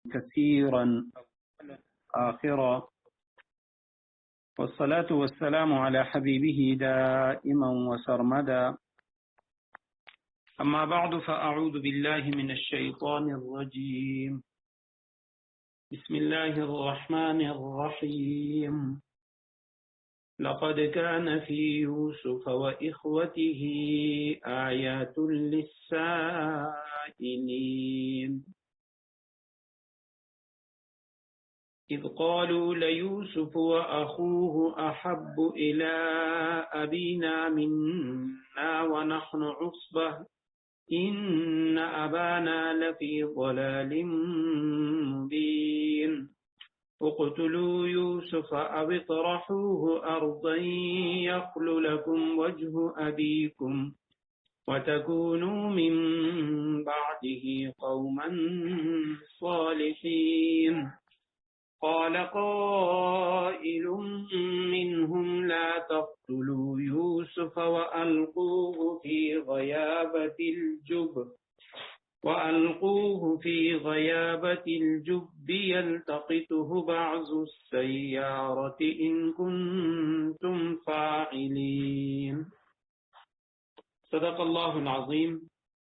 كثيرا آخرا، والصلاة والسلام على حبيبه دائما وسرمدا. أما بعد، فأعوذ بالله من الشيطان الرجيم. بسم الله الرحمن الرحيم. لقد كان في يوسف وإخوته آيات للسائلين، إذ قالوا ليوسف وأخوه أحب إلى أبينا منا ونحن عصبة إن أبانا لفي ضلال مبين، اقتلوا يوسف أو اطرحوه أرضا يخل لكم وجه أبيكم وتكونوا من بعده قوما صالحين. قال قائل منهم لا تقتلوا يوسف وألقوه في غيابة الجب يلتقطه بعض السيارة إن كنتم فاعلين. صدق الله العظيم.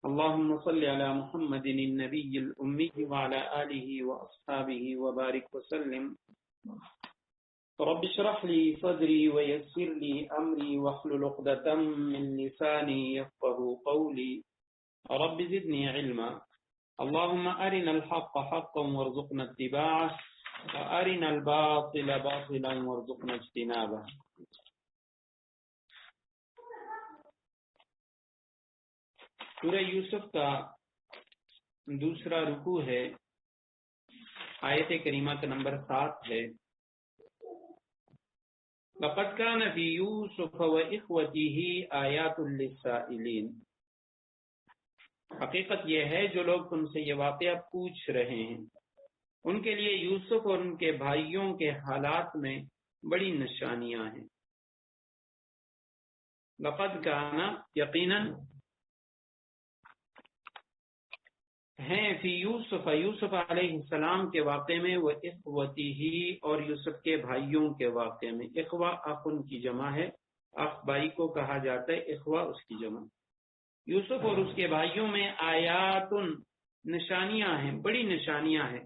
اللهم صل على محمد النبي الأمي وعلى آله وأصحابه وبارك وسلم. رب اشرح لي صدري ويسر لي أمري واحلل عقدة من لساني يفقهوا قولي. رب زدني علما. اللهم أرنا الحق حقا وارزقنا اتباعه وأرنا الباطل باطلا وارزقنا اجتنابه. سورہ یوسف کا دوسرا رکوع ہے، آیت کریمہ کا نمبر 7 ہے. لقد كان في يوسف وإخوته آيات للسائلين. حقیقت یہ ہے جو لوگ تم سے یہ واقعہ پوچھ رہے ہیں، ان کے لیے یوسف اور ان کے بھائیوں کے حالات میں بڑی نشانیاں ہیں. لقد كان یقیناً ہیں فی یوسف، یوسف علیہ السلام کے واقعے میں، وہ اخوتی اور یوسف کے بھائیوں کے واقعے میں. اخوہ اخن کی جمع ہے، اخ بھائی کو کہا جاتا ہے، اخوہ اس کی جمع. یوسف اور اس کے بھائیوں میں آیات نشانیاں ہیں، بڑی نشانیاں ہیں.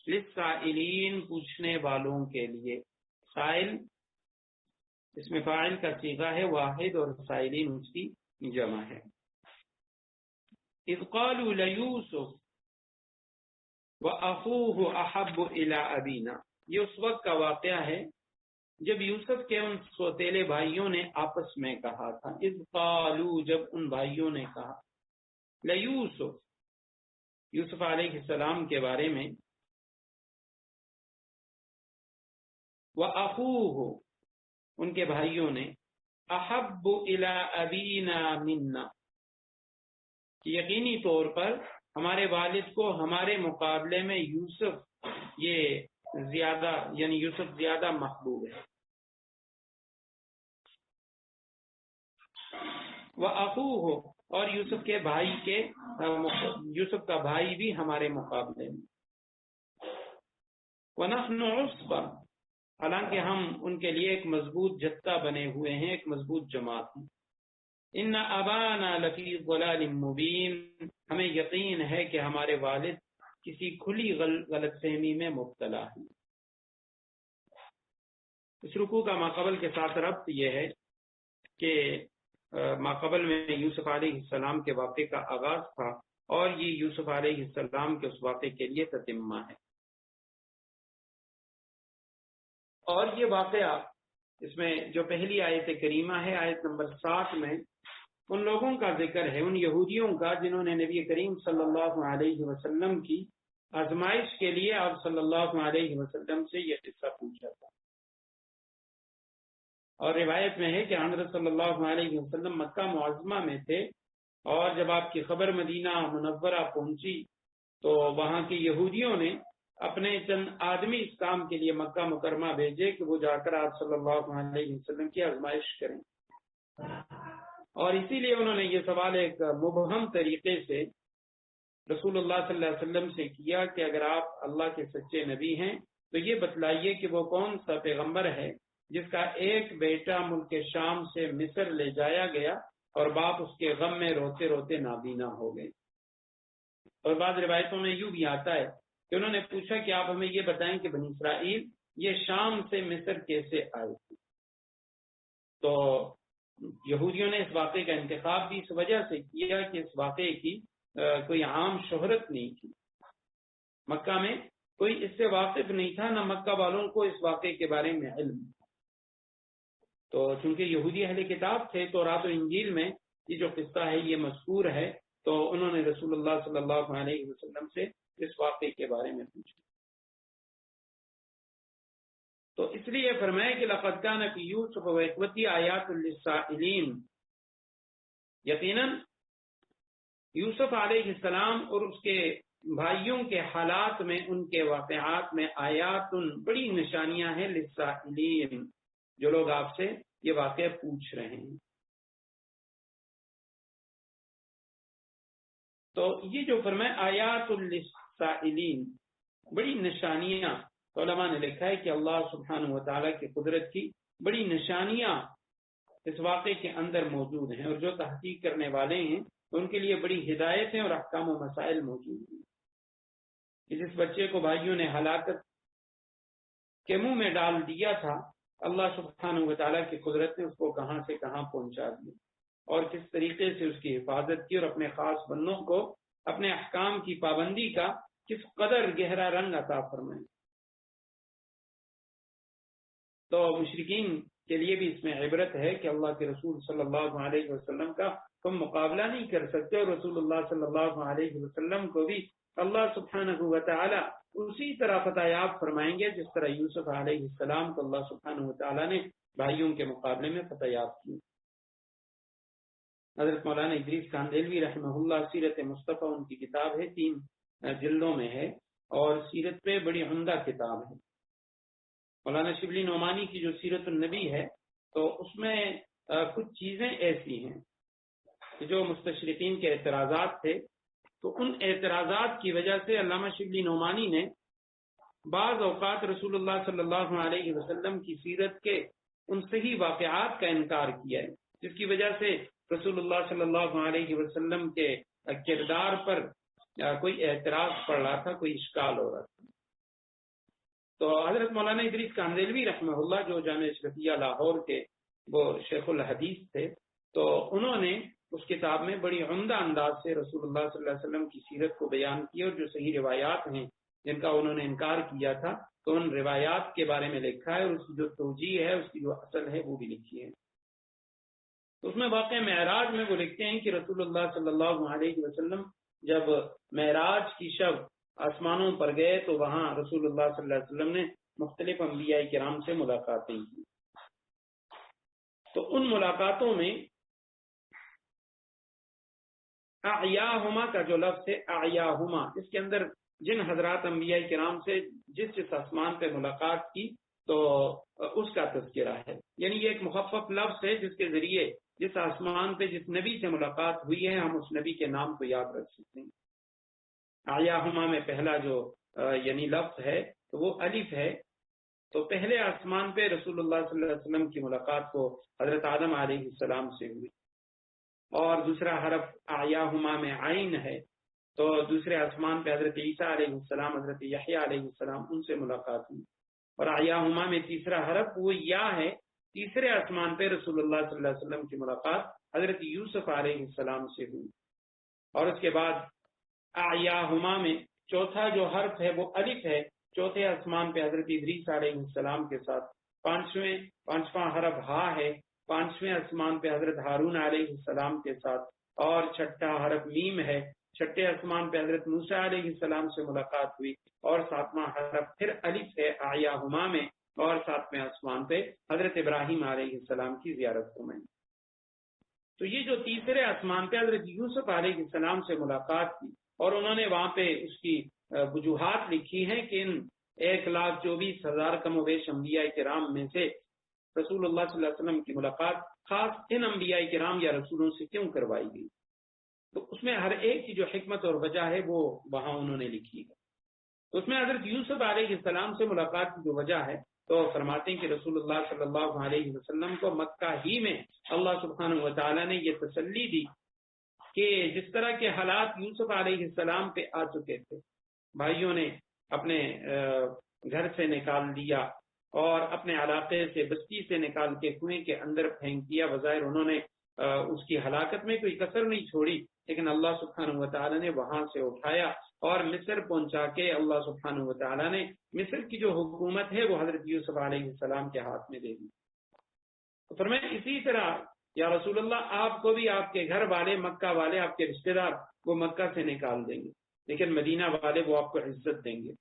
للسائلین پوچھنے والوں کے لیے. سائل اس میں فاعل کا صیغہ ہے واحد اور سائلین اس کی جمع ہے. اذ قالوا لیوسف واخوہ احب الی ابینا. یہ اس وقت کا واقعہ ہے جب یوسف کے ان سوتیلے بھائیوں نے آپس میں کہا تھا. اذ قالوا جب ان بھائیوں نے کہا، لیوسف یوسف علیہ السلام کے بارے میں، واخوہ ان کے بھائیوں نے، احب الی ابینا منا یقینی طور پر ہمارے والد کو ہمارے مقابلے میں یوسف یہ زیادہ، یعنی یوسف زیادہ محبوب ہے. وَأَخُوهُ اور یوسف کے بھائی کے، یوسف کا بھائی بھی ہمارے مقابلے میں. وَنَحْنُ عُصْبَةٌ حالانکہ ہم ان کے لیے ایک مضبوط جتھا بنے ہوئے ہیں، ایک مضبوط جماعت ہیں. ان ابانا لفی ضلال مبین ہمیں یقین ہے کہ ہمارے والد کسی کھلی غلط فہمی میں مبتلا ہیں. اس رکوع کا ماقبل کے ساتھ ربط یہ ہے کہ ماقبل میں یوسف علیہ السلام کے واقعے کا آغاز تھا اور یہ یوسف علیہ السلام کے اس واقعے کے لیے تتمہ ہے. اور یہ واقعہ اس میں جو پہلی آیت کریمہ ہے، آیت نمبر 7 میں، ان لوگوں کا ذکر ہے، ان یہودیوں کا جنہوں نے نبی کریم صلی اللہ علیہ وسلم کی آزمائش کے لیے آپ صلی اللہ علیہ وسلم سے یہ قصہ پوچھا تھا. اور روایت میں ہے کہ حضرت صلی اللہ علیہ وسلم مکہ معظمہ میں تھے، اور جب آپ کی خبر مدینہ منورہ پہنچی تو وہاں کے یہودیوں نے اپنے چند آدمی اس کام کے لیے مکہ مکرمہ بھیجے کہ وہ جا کر آپ صلی اللہ علیہ وسلم کی آزمائش کریں. اور اسی لیے انہوں نے یہ سوال ایک مبہم طریقے سے رسول اللہ صلی اللہ علیہ وسلم سے کیا کہ اگر آپ اللہ کے سچے نبی ہیں تو یہ بتلائیے کہ وہ کون سا پیغمبر ہے جس کا ایک بیٹا ملک شام سے مصر لے جایا گیا اور باپ اس کے غم میں روتے روتے نابینا ہو گئے۔ اور بعض روایتوں میں یوں بھی آتا ہے کہ انہوں نے پوچھا کہ آپ ہمیں یہ بتائیں کہ بنی اسرائیل یہ شام سے مصر کیسے آئے تھے؟ تو یہودیوں نے اس واقعے کا انتخاب بھی اس وجہ سے کیا کہ اس واقعے کی کوئی عام شہرت نہیں تھی، مکہ میں کوئی اس سے واقف نہیں تھا، نہ مکہ والوں کو اس واقعے کے بارے میں علم۔ تو چونکہ یہودی اہل کتاب تھے تو تورات و انجیل میں یہ جو قصہ ہے یہ مذکور ہے، تو انہوں نے رسول اللہ صلی اللہ علیہ وسلم سے اس واقعے کے بارے میں پوچھا۔ تو اس لیے فرمایا کہ لقد كان في يوسف واخوته آیات للسائلین، یقیناً یوسف علیہ السلام اور اس کے بھائیوں کے حالات میں، ان کے واقعات میں آیات بڑی نشانیاں ہیں للسائلین، جو لوگ آپ سے یہ واقعہ پوچھ رہے ہیں۔ تو یہ جو فرمایا آیات للسائلین، بڑی نشانیاں، علماء نے لکھا ہے کہ اللہ سبحانہ و تعالیٰ کی قدرت کی بڑی نشانیاں اس واقعے کے اندر موجود ہیں، اور جو تحقیق کرنے والے ہیں ان کے لیے بڑی ہدایتیں اور احکام و مسائل موجود ہیں۔ کہ جس بچے کو بھائیوں نے ہلاکت کے منہ میں ڈال دیا تھا، اللہ سبحانہ و تعالیٰ کی قدرت نے اس کو کہاں سے کہاں پہنچا دیا، اور کس طریقے سے اس کی حفاظت کی، اور اپنے خاص بندوں کو اپنے احکام کی پابندی کا کس قدر گہرا رنگ عطا فرمائے۔ تو مشرکین کے لیے بھی اس میں عبرت ہے کہ اللہ کے رسول صلی اللہ علیہ وسلم کا تم مقابلہ نہیں کر سکتے، اور رسول اللہ صلی اللہ علیہ وسلم کو بھی اللہ سبحانہ و تعالیٰ اسی طرح فتح یاب فرمائیں گے جس طرح یوسف علیہ السلام کو اللہ سبحانہ و تعالیٰ نے بھائیوں کے مقابلے میں فتح یاب کی۔ حضرت مولانا ادریس کاندھلوی رحمہ اللہ، سیرت مصطفیٰ ان کی کتاب ہے، 3 جلدوں میں ہے، اور سیرت پہ بڑی عمدہ کتاب ہے۔ مولانا شبلی نعمانی کی جو سیرت النبی ہے، تو اس میں کچھ چیزیں ایسی ہیں کہ جو مستشرقین کے اعتراضات تھے، تو ان اعتراضات کی وجہ سے علامہ شبلی نعمانی نے بعض اوقات رسول اللہ صلی اللہ علیہ وسلم کی سیرت کے ان صحیح واقعات کا انکار کیا ہے، جس کی وجہ سے رسول اللہ صلی اللہ علیہ وسلم کے کردار پر کوئی اعتراض پڑ رہا تھا، کوئی اشکال ہو رہا تھا۔ تو حضرت مولانا ادریس کاندھلوی رحمہ اللہ، جو جامعہ اشرفیہ لاہور کے وہ شیخ الحدیث تھے، تو انہوں نے اس کتاب میں بڑی عمدہ انداز سے رسول اللہ صلی اللہ علیہ وسلم کی سیرت کو بیان کیا، اور جو صحیح روایات ہیں جن کا انہوں نے انکار کیا تھا، تو ان روایات کے بارے میں لکھا ہے، اور اس کی جو توجیہ ہے، اس کی جو اصل ہے، وہ بھی لکھی ہے۔ تو اس میں واقع معراج میں وہ لکھتے ہیں کہ رسول اللہ صلی اللہ علیہ وسلم جب معراج کی شب آسمانوں پر گئے تو وہاں رسول اللہ صلی اللہ علیہ وسلم نے مختلف انبیاء کرام سے ملاقاتیں کی۔ تو ان ملاقاتوں میں اعیاہما کا جو لفظ ہے، اعیاہما، اس کے اندر جن حضرات انبیاء کرام سے جس آسمان پہ ملاقات کی تو اس کا تذکرہ ہے، یعنی یہ ایک مخفف لفظ ہے جس کے ذریعے جس آسمان پہ جس نبی سے ملاقات ہوئی ہے ہم اس نبی کے نام کو یاد رکھ سکتے ہیں۔ اعیاہما میں پہلا جو یعنی لفظ ہے تو وہ الف ہے، تو پہلے آسمان پہ رسول اللہ صلی اللہ علیہ وسلم کی ملاقات کو حضرت آدم علیہ السلام سے ہوئی، اور دوسرا حرف اعیاہما میں عین ہے، تو دوسرے آسمان پہ حضرت عیسیٰ علیہ السلام، حضرت یحییٰ علیہ السلام، ان سے ملاقات ہوئی، اور اعیاہما میں تیسرا حرف وہ یا ہے، تیسرے آسمان پہ رسول اللہ صلی اللہ علیہ وسلم کی ملاقات حضرت یوسف علیہ السلام سے ہوئی، اور اس کے بعد اعیاہما میں چوتھا جو حرف ہے وہ الف ہے، چوتھے آسمان پہ حضرت ادریس علیہ السلام کے ساتھ، پانچواں حرف ہا ہے، پانچویں آسمان پہ حضرت ہارون علیہ السلام کے ساتھ، اور چھٹا حرف میم ہے، چھٹے آسمان پہ حضرت موسیٰ علیہ السلام سے ملاقات ہوئی، اور ساتواں حرف پھر الف ہے اعیاہما میں، اور ساتویں آسمان پہ حضرت ابراہیم علیہ السلام کی زیارت فرمائی۔ تو یہ جو تیسرے آسمان پہ حضرت یوسف علیہ السلام سے ملاقات کی، اور انہوں نے وہاں پہ اس کی وجوہات لکھی ہیں کہ ان 1,24,000 کم و بیش انبیاء کرام میں سے رسول اللہ صلی اللہ علیہ وسلم کی ملاقات خاص ان انبیاء کرام یا رسولوں سے کیوں کروائی گئی۔ تو اس میں ہر ایک کی جو حکمت اور وجہ ہے وہ وہاں انہوں نے لکھی ہے. تو اس میں حضرت یوسف علیہ السلام سے ملاقات کی جو وجہ ہے تو فرماتے ہیں کہ رسول اللہ صلی اللہ علیہ وسلم کو مکہ ہی میں اللہ سبحانہ و تعالیٰ نے یہ تسلی دی کہ جس طرح کے حالات یوسف علیہ السلام پہ آ چکے تھے، بھائیوں نے اپنے گھر سے نکال دیا اور اپنے علاقے سے بستی سے نکال کے کنویں کے اندر پھینک دیا، بظاہر انہوں نے اس کی ہلاکت میں کوئی کسر نہیں چھوڑی، لیکن اللہ سبحانہ و تعالیٰ نے وہاں سے اٹھایا اور مصر پہنچا کے اللہ سبحانہ و تعالیٰ نے مصر کی جو حکومت ہے وہ حضرت یوسف علیہ السلام کے ہاتھ میں دے دی. تو فرمایا اسی طرح یا رسول اللہ آپ کو بھی آپ کے گھر والے، مکہ والے، آپ کے رشتہ دار وہ مکہ سے نکال دیں گے، لیکن مدینہ والے وہ آپ کو عزت دیں گے،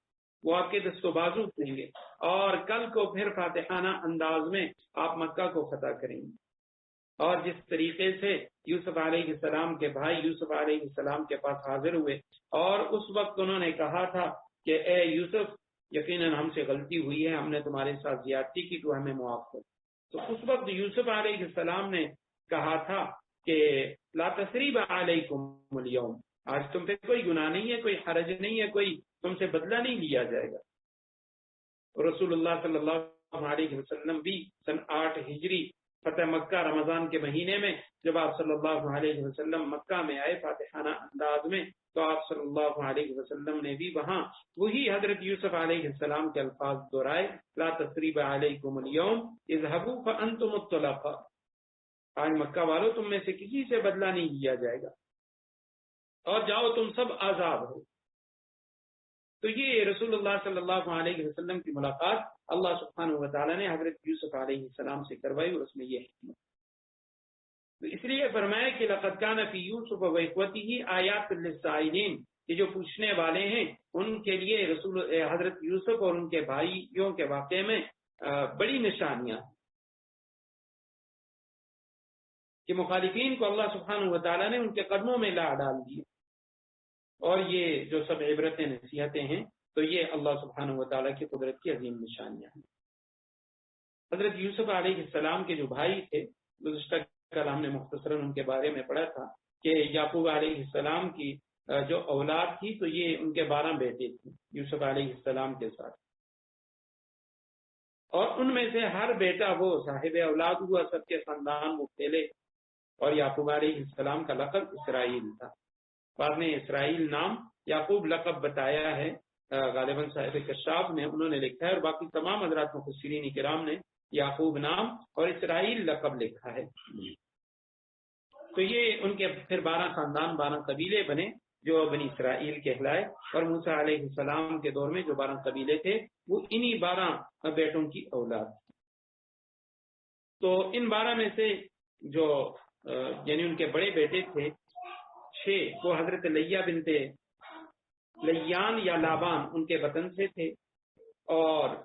وہ آپ کے دست و بازو دیں گے، اور کل کو پھر فاتحانہ انداز میں آپ مکہ کو فتح کریں گے. اور جس طریقے سے یوسف علیہ السلام کے بھائی یوسف علیہ السلام کے پاس حاضر ہوئے اور اس وقت انہوں نے کہا تھا کہ اے یوسف یقیناً ہم سے غلطی ہوئی ہے، ہم نے تمہارے ساتھ زیادتی کی تو ہمیں معاف کر. تو اس وقت یوسف علیہ السلام نے کہا تھا کہ لا تثریب علیکم اليوم، آج تم پہ کوئی گناہ نہیں ہے، کوئی حرج نہیں ہے، کوئی تم سے بدلہ نہیں لیا جائے گا. رسول اللہ صلی اللہ علیہ وسلم بھی سن 8 ہجری فتح مکہ رمضان کے مہینے میں جب آپ صلی اللہ علیہ وسلم مکہ میں آئے فاتحانہ انداز میں، تو آپ صلی اللہ علیہ وسلم نے بھی وہاں وہی حضرت یوسف علیہ السلام کے الفاظ دہرائے، لا تثریب علیکم اليوم اذهبوا فانتم الطلقاء، آج مکہ والوں تم میں سے کسی سے بدلہ نہیں لیا جائے گا اور جاؤ تم سب آزاد ہو. تو یہ رسول اللہ صلی اللہ علیہ وسلم کی ملاقات اللہ سبحانہ و تعالیٰ نے حضرت یوسف علیہ السلام سے کروائی، اور اس میں یہ حکمت. تو اس لیے فرمایا کہ لقد كان في يوسف واخوته آیات للسائلین، یہ جو پوچھنے والے ہیں ان کے لیے رسول حضرت یوسف اور ان کے بھائیوں کے واقعے میں بڑی نشانیاں کہ مخالفین کو اللہ سبحانہ و تعالیٰ نے ان کے قدموں میں لا ڈال دیا. اور یہ جو سب عبرتیں نصیحتیں ہیں تو یہ اللہ سبحانہ و تعالیٰ کی قدرت کی عظیم نشانیاں ہیں. حضرت یوسف علیہ السلام کے جو بھائی تھے، گزشتہ کل ہم نے مختصراً ان کے بارے میں پڑھا تھا کہ یعقوب علیہ السلام کی جو اولاد تھی تو یہ ان کے 12 بیٹے تھے یوسف علیہ السلام کے ساتھ، اور ان میں سے ہر بیٹا وہ صاحب اولاد ہوا، سب کے خاندان مختلف، اور یعقوب علیہ السلام کا لقب اسرائیل تھا. بعد میں اسرائیل نام یعقوب لقب بتایا ہے، غالباً صاحب کشاف نے انہوں نے لکھا ہے، اور باقی تمام حضرات مفسرین کرام نے یعقوب نام اور اسرائیل لقب لکھا ہے. تو یہ ان کے پھر 12 خاندان 12 قبیلے بنے جو بنی اسرائیل کہلائے، اور موسیٰ علیہ السلام کے دور میں جو 12 قبیلے تھے وہ انہی 12 بیٹوں کی اولاد. تو ان 12 میں سے جو یعنی ان کے بڑے بیٹے تھے 6، وہ حضرت لیا بنت لیان یا لابان ان کے وطن سے تھے، اور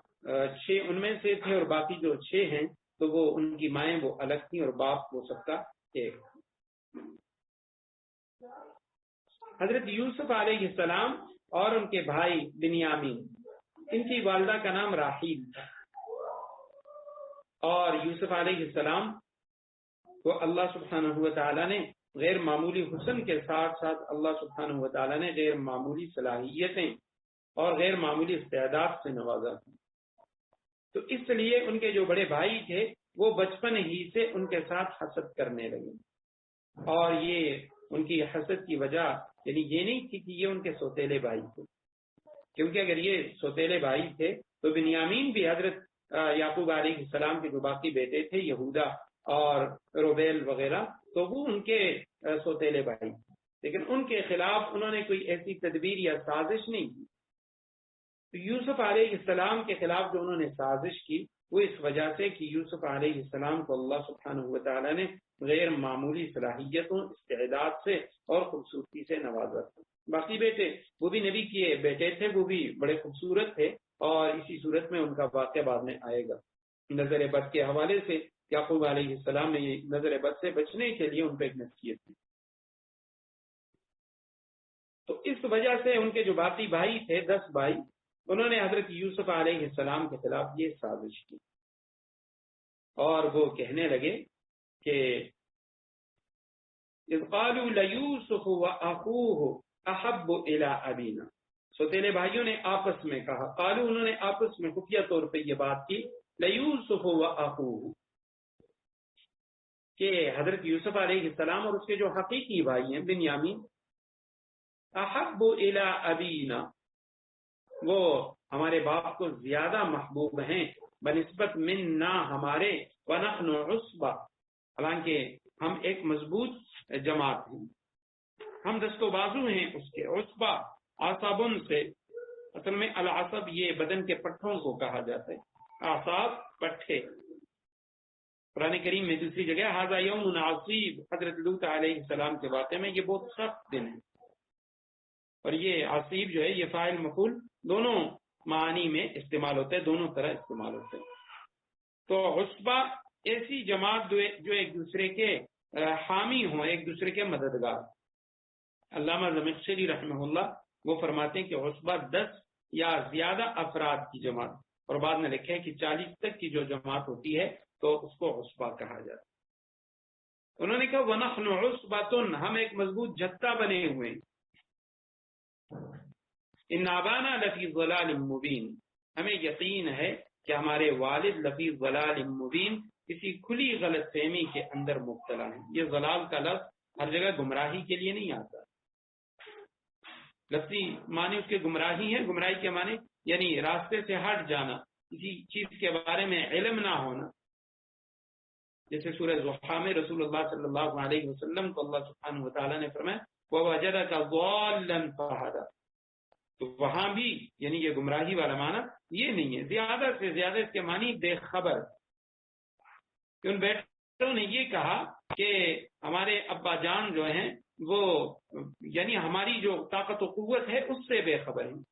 6 ان میں سے تھے، اور باقی جو 6 ہیں تو وہ ان کی مائیں وہ الگ تھیں اور باپ وہ سب کا ایک. حضرت یوسف علیہ السلام اور ان کے بھائی بنیامین، ان کی والدہ کا نام راحیل تھا، اور یوسف علیہ السلام کو اللہ سبحانہ و تعالیٰ نے غیر معمولی حسن کے ساتھ ساتھ اللہ سبحانہ و تعالیٰ نے غیر معمولی صلاحیتیں اور غیر معمولی استعداد سے نوازا تھا. تو اس لیے ان کے جو بڑے بھائی تھے وہ بچپن ہی سے ان کے ساتھ حسد کرنے لگے، اور یہ ان کی حسد کی وجہ یعنی یہ نہیں تھی کہ یہ ان کے سوتیلے بھائی تھے، کیونکہ اگر یہ سوتیلے بھائی تھے تو بنیامین بھی حضرت یعقوب علیہ السلام کے جو باقی بیٹے تھے یہودا اور روبیل وغیرہ تو وہ ان کے سوتیلے بھائی تھے، لیکن ان کے خلاف انہوں نے کوئی ایسی تدبیر یا سازش نہیں کی. تو یوسف علیہ السلام کے خلاف جو انہوں نے سازش کی وہ اس وجہ سے کہ یوسف علیہ السلام کو اللہ سبحانہ و تعالیٰ نے غیر معمولی صلاحیتوں، استعداد سے اور خوبصورتی سے نوازا تھا. باقی بیٹے وہ بھی نبی کے بیٹے تھے، وہ بھی بڑے خوبصورت تھے، اور اسی صورت میں ان کا واقعہ بعد میں آئے گا. نظر بد کے حوالے سے یعقوب علیہ السلام نے یہ نظر بد سے بچنے کے لیے ان پہ ایک نصیحت کی. تو اس وجہ سے ان کے جو باقی بھائی تھے 10 بھائی، انہوں نے حضرت یوسف علیہ السلام کے خلاف یہ سازش کی، اور وہ کہنے لگے کہ اذ قالوا لیوسف واخوہ احب الی ابینا. سوتیلے بھائیوں نے آپس میں کہا، قالو انہوں نے آپس میں خفیہ طور پہ یہ بات کی، لیوسف واخوہ کہ حضرت یوسف علیہ السلام اور اس کے جو حقیقی بھائی ہیں بنیامین، احب الی ابینا وہ ہمارے باپ کو زیادہ محبوب ہیں، بنسبت منا ہمارے، ونحن عصبہ حالانکہ ہم ایک مضبوط جماعت ہیں، ہم دست و بازو ہیں اس کے. عصبہ اعصابن سے، اصل میں العصب یہ بدن کے پٹھوں کو کہا جاتا ہے، اعصاب پٹھے. قرآن کریم میں دوسری جگہ ھذا یوم عصیب، حضرت لوط علیہ السلام کے واقعے میں یہ بہت سخت دن ہے. اور یہ عصیب جو ہے یہ فاعل مفعول دونوں معنی میں استعمال ہوتے ہیں، دونوں طرح استعمال ہوتے ہیں. تو عصبہ ایسی جماعت جو ایک دوسرے کے حامی ہوں، ایک دوسرے کے مددگار. علامہ زمخشری رحمہ اللہ وہ فرماتے ہیں کہ عصبہ 10 یا زیادہ افراد کی جماعت، اور بعد میں لکھا ہے کہ 40 تک کی جو جماعت ہوتی ہے تو اس کو عصبہ کہا جاتا ہے. انہوں نے کہا وَنَحْنُ عُصْبَةٌ، ہم ایک مضبوط جتھا بنے ہوئے ہیں. ان آبانا لفی ضلال مبین، ہمیں یقین ہے کہ ہمارے والد لفی ضلال مبین کسی کھلی غلط فہمی کے اندر مبتلا ہیں. یہ ضلال کا لفظ ہر جگہ گمراہی کے لیے نہیں آتا. لفظی معنی اس کے گمراہی ہے، گمراہی کے معنی یعنی راستے سے ہٹ جانا، کسی چیز کے بارے میں علم نہ ہونا. جیسے سورہ ضحیٰ میں رسول اللہ صلی اللہ علیہ وسلم کو اللہ سبحانہ وتعالیٰ نے فرمایا وَوَجَدَكَ ضَالًّا فَهَدَى، تو وہاں بھی یعنی یہ گمراہی والا معنی یہ نہیں ہے. زیادہ سے زیادہ اس کے معنی بے خبر. ان بیٹوں نے یہ کہا کہ ہمارے ابا جان جو ہیں وہ یعنی ہماری جو طاقت و قوت ہے اس سے بے خبر ہیں.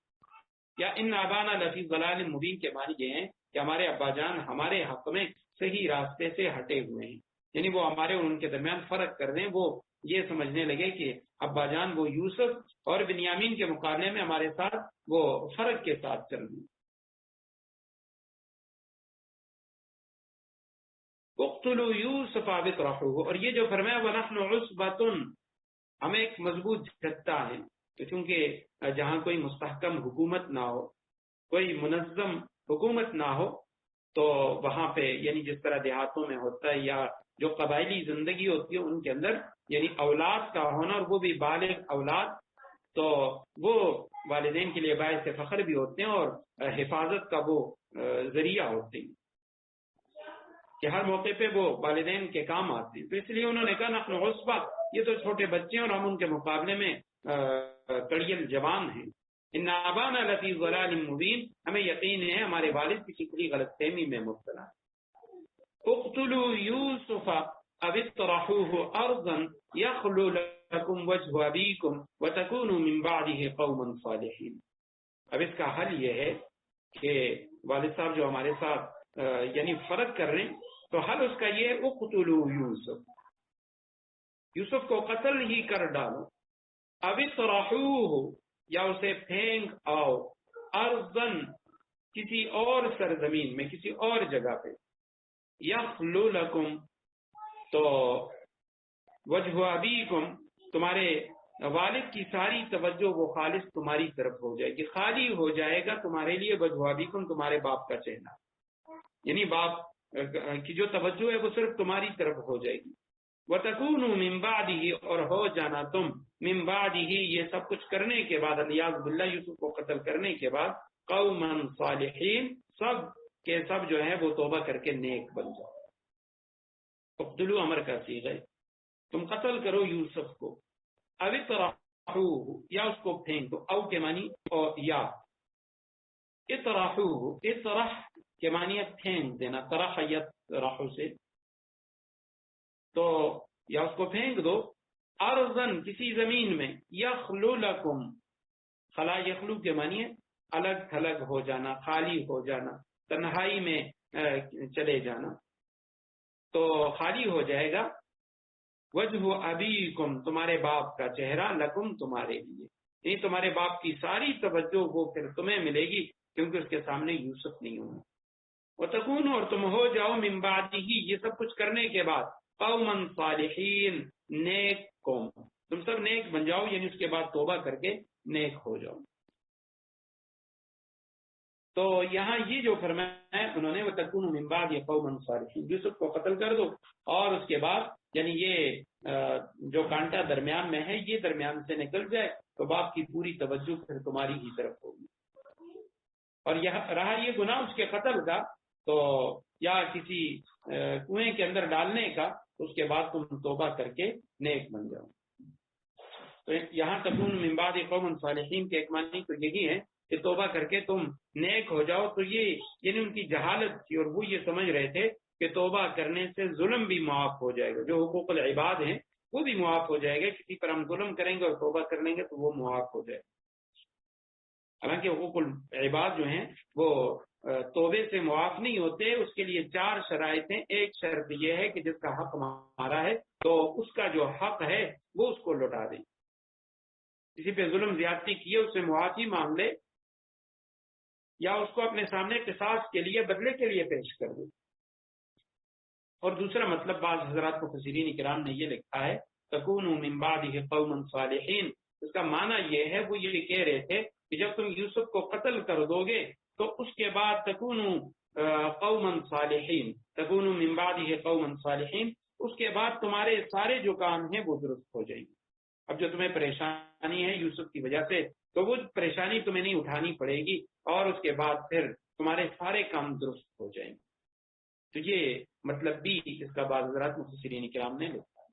یا ان آبانا لفی ضلال مبین کے معنی یہ ہیں کہ ہمارے ابا جان ہمارے حق میں صحیح راستے سے ہٹے ہوئے ہیں، یعنی وہ ہمارے اور ان کے درمیان فرق کر رہے ہیں. وہ یہ سمجھنے لگے کہ ابا جان وہ یوسف اور بنیامین کے مقابلے میں ہمارے ساتھ وہ فرق کے ساتھ چل رہے ہیں. اقتلوا یوسف او اطرحوہ، اور یہ جو فرمایا ونحن عصبۃ، ہم ایک مضبوط جتھا ہے. تو چونکہ جہاں کوئی مستحکم حکومت نہ ہو، کوئی منظم حکومت نہ ہو، تو وہاں پہ یعنی جس طرح دیہاتوں میں ہوتا ہے یا جو قبائلی زندگی ہوتی ہے ان کے اندر یعنی اولاد کا ہونا، اور وہ بھی بالغ اولاد، تو وہ والدین کے لیے باعث فخر بھی ہوتے ہیں اور حفاظت کا وہ ذریعہ ہوتے ہیں کہ ہر موقع پہ وہ والدین کے کام آتے ہیں. تو اس لیے انہوں نے کہا نحن عصبہ، یہ تو چھوٹے بچے ہیں اور ہم ان کے مقابلے میں کڑیل جوان ہیں. ان آبانا لفی ضلال مبین، ہمیں یقین ہے ہمارے والد کسی کلی غلط فہمی میں مبتلا. اقتلوا یوسف او اطرحوہ ارضا یخل لکم وجہ ابیکم وتکونوا من بعدہ قوما صالحین. اب اس کا حل یہ ہے کہ والد صاحب جو ہمارے ساتھ یعنی فرق کر رہے ہیں، تو حل اس کا یہ ہے اقتلوا یوسف، یوسف کو قتل ہی کر ڈالو. او اطرحوہ، یا اسے پھینک آؤ، ارضن کسی اور سرزمین میں، کسی اور جگہ پہ. یخلو لکم، تو وجہ ابیکم، تمہارے والد کی ساری توجہ وہ خالص تمہاری طرف ہو جائے گی، خالی ہو جائے گا تمہارے لیے وجہ ابیکم، تمہارے باپ کا چہرہ، یعنی باپ کی جو توجہ ہے وہ صرف تمہاری طرف ہو جائے گی. وَتَكُونُوا مِن بَعْدِهِ، اور ہو جانا تم من بعدہ، یہ سب کچھ کرنے کے بعد، الیاذ باللہ یوسف کو قتل کرنے کے بعد، قوما صالحین، سب کے سب جو ہے وہ توبہ کر کے نیک بن جاؤ. اقتلوا امر کا صیغہ ہے، تم قتل کرو یوسف کو. او اطرحوہ، یا اس کو پھینک دو، او کے معنی اور یا. اطرحوہ، اطرح کے معنی ہے پھینک دینا، طرح یطرح سے، تو یا اس کو پھینک دو. ارضن کسی زمین میں، یخلو لکم، خلا یخلو کے معنی ہے الگ تھلگ ہو جانا، خالی ہو جانا، تنہائی میں چلے جانا، تو خالی ہو جائے گا. وجہ ابیکم، تمہارے باپ کا چہرہ، لکم تمہارے لیے، یعنی تمہارے باپ کی ساری توجہ وہ پھر تمہیں ملے گی کیونکہ اس کے سامنے یوسف نہیں ہونا. وتکونوا، اور تم ہو جاؤ من بعدہ، یہ سب کچھ کرنے کے بعد، قوما صالحین، نیک قوم، تم سب نیک بن جاؤ، یعنی اس کے بعد توبہ کر کے نیک ہو جاؤ۔ تو یہاں یہ جو فرمایا ہے انہوں نے، وَتَكُونُوا مِن بَعْدِ قَوْمًا صَالِحِينَ، یوسف کو قتل کر دو اور اس کے بعد یعنی یہ جو کانٹا درمیان میں ہے یہ درمیان سے نکل جائے تو باپ کی پوری توجہ پھر تمہاری ہی طرف ہوگی۔ اور یہ رہا یہ گناہ اس کے قتل کا تو یا کسی کنویں کے اندر ڈالنے کا، اس کے بعد تم توبہ کر کے نیک بن جاؤ۔ تو یہاں تکون من بعد قوم صالحین کے ایک معنی تو یہی ہے کہ توبہ کر کے تم نیک ہو جاؤ۔ تو یہ یعنی ان کی جہالت تھی اور وہ یہ سمجھ رہے تھے کہ توبہ کرنے سے ظلم بھی معاف ہو جائے گا، جو حقوق العباد ہیں وہ بھی معاف ہو جائے گا، کسی پر ہم ظلم کریں گے اور توبہ کر لیں گے تو وہ معاف ہو جائے گا۔ حالانکہ حقوق العباد جو ہیں وہ توبے سے معاف نہیں ہوتے، اس کے لیے 4 شرائط ہیں۔ ایک شرط یہ ہے کہ جس کا حق ہمارا ہے تو اس کا جو حق ہے وہ اس کو لوٹا دیں، کسی پہ ظلم زیادتی کیے اس سے معافی مانگ لے یا اس کو اپنے سامنے قصاص کے لیے بدلے کے لیے پیش کر دے۔ اور دوسرا مطلب بعض حضرات مفسرین کرام نے یہ لکھا ہے تکونوا من بعدہ قوما صالحین، اس کا معنی یہ ہے وہ یہ کہہ رہے تھے کہ جب تم یوسف کو قتل کر دو گے تو اس کے بعد تکونوا قوما صالحین، تکونوا من بعدہ قوما صالحین، اس کے بعد تمہارے سارے جو کام ہیں وہ درست ہو جائیں گے۔ اب جو تمہیں پریشانی ہے یوسف کی وجہ سے تو وہ پریشانی تمہیں نہیں اٹھانی پڑے گی اور اس کے بعد پھر تمہارے سارے کام درست ہو جائیں گے۔ تو یہ مطلب بھی اس کا بعض حضرات مفسرین کرام نے لکھا ہے۔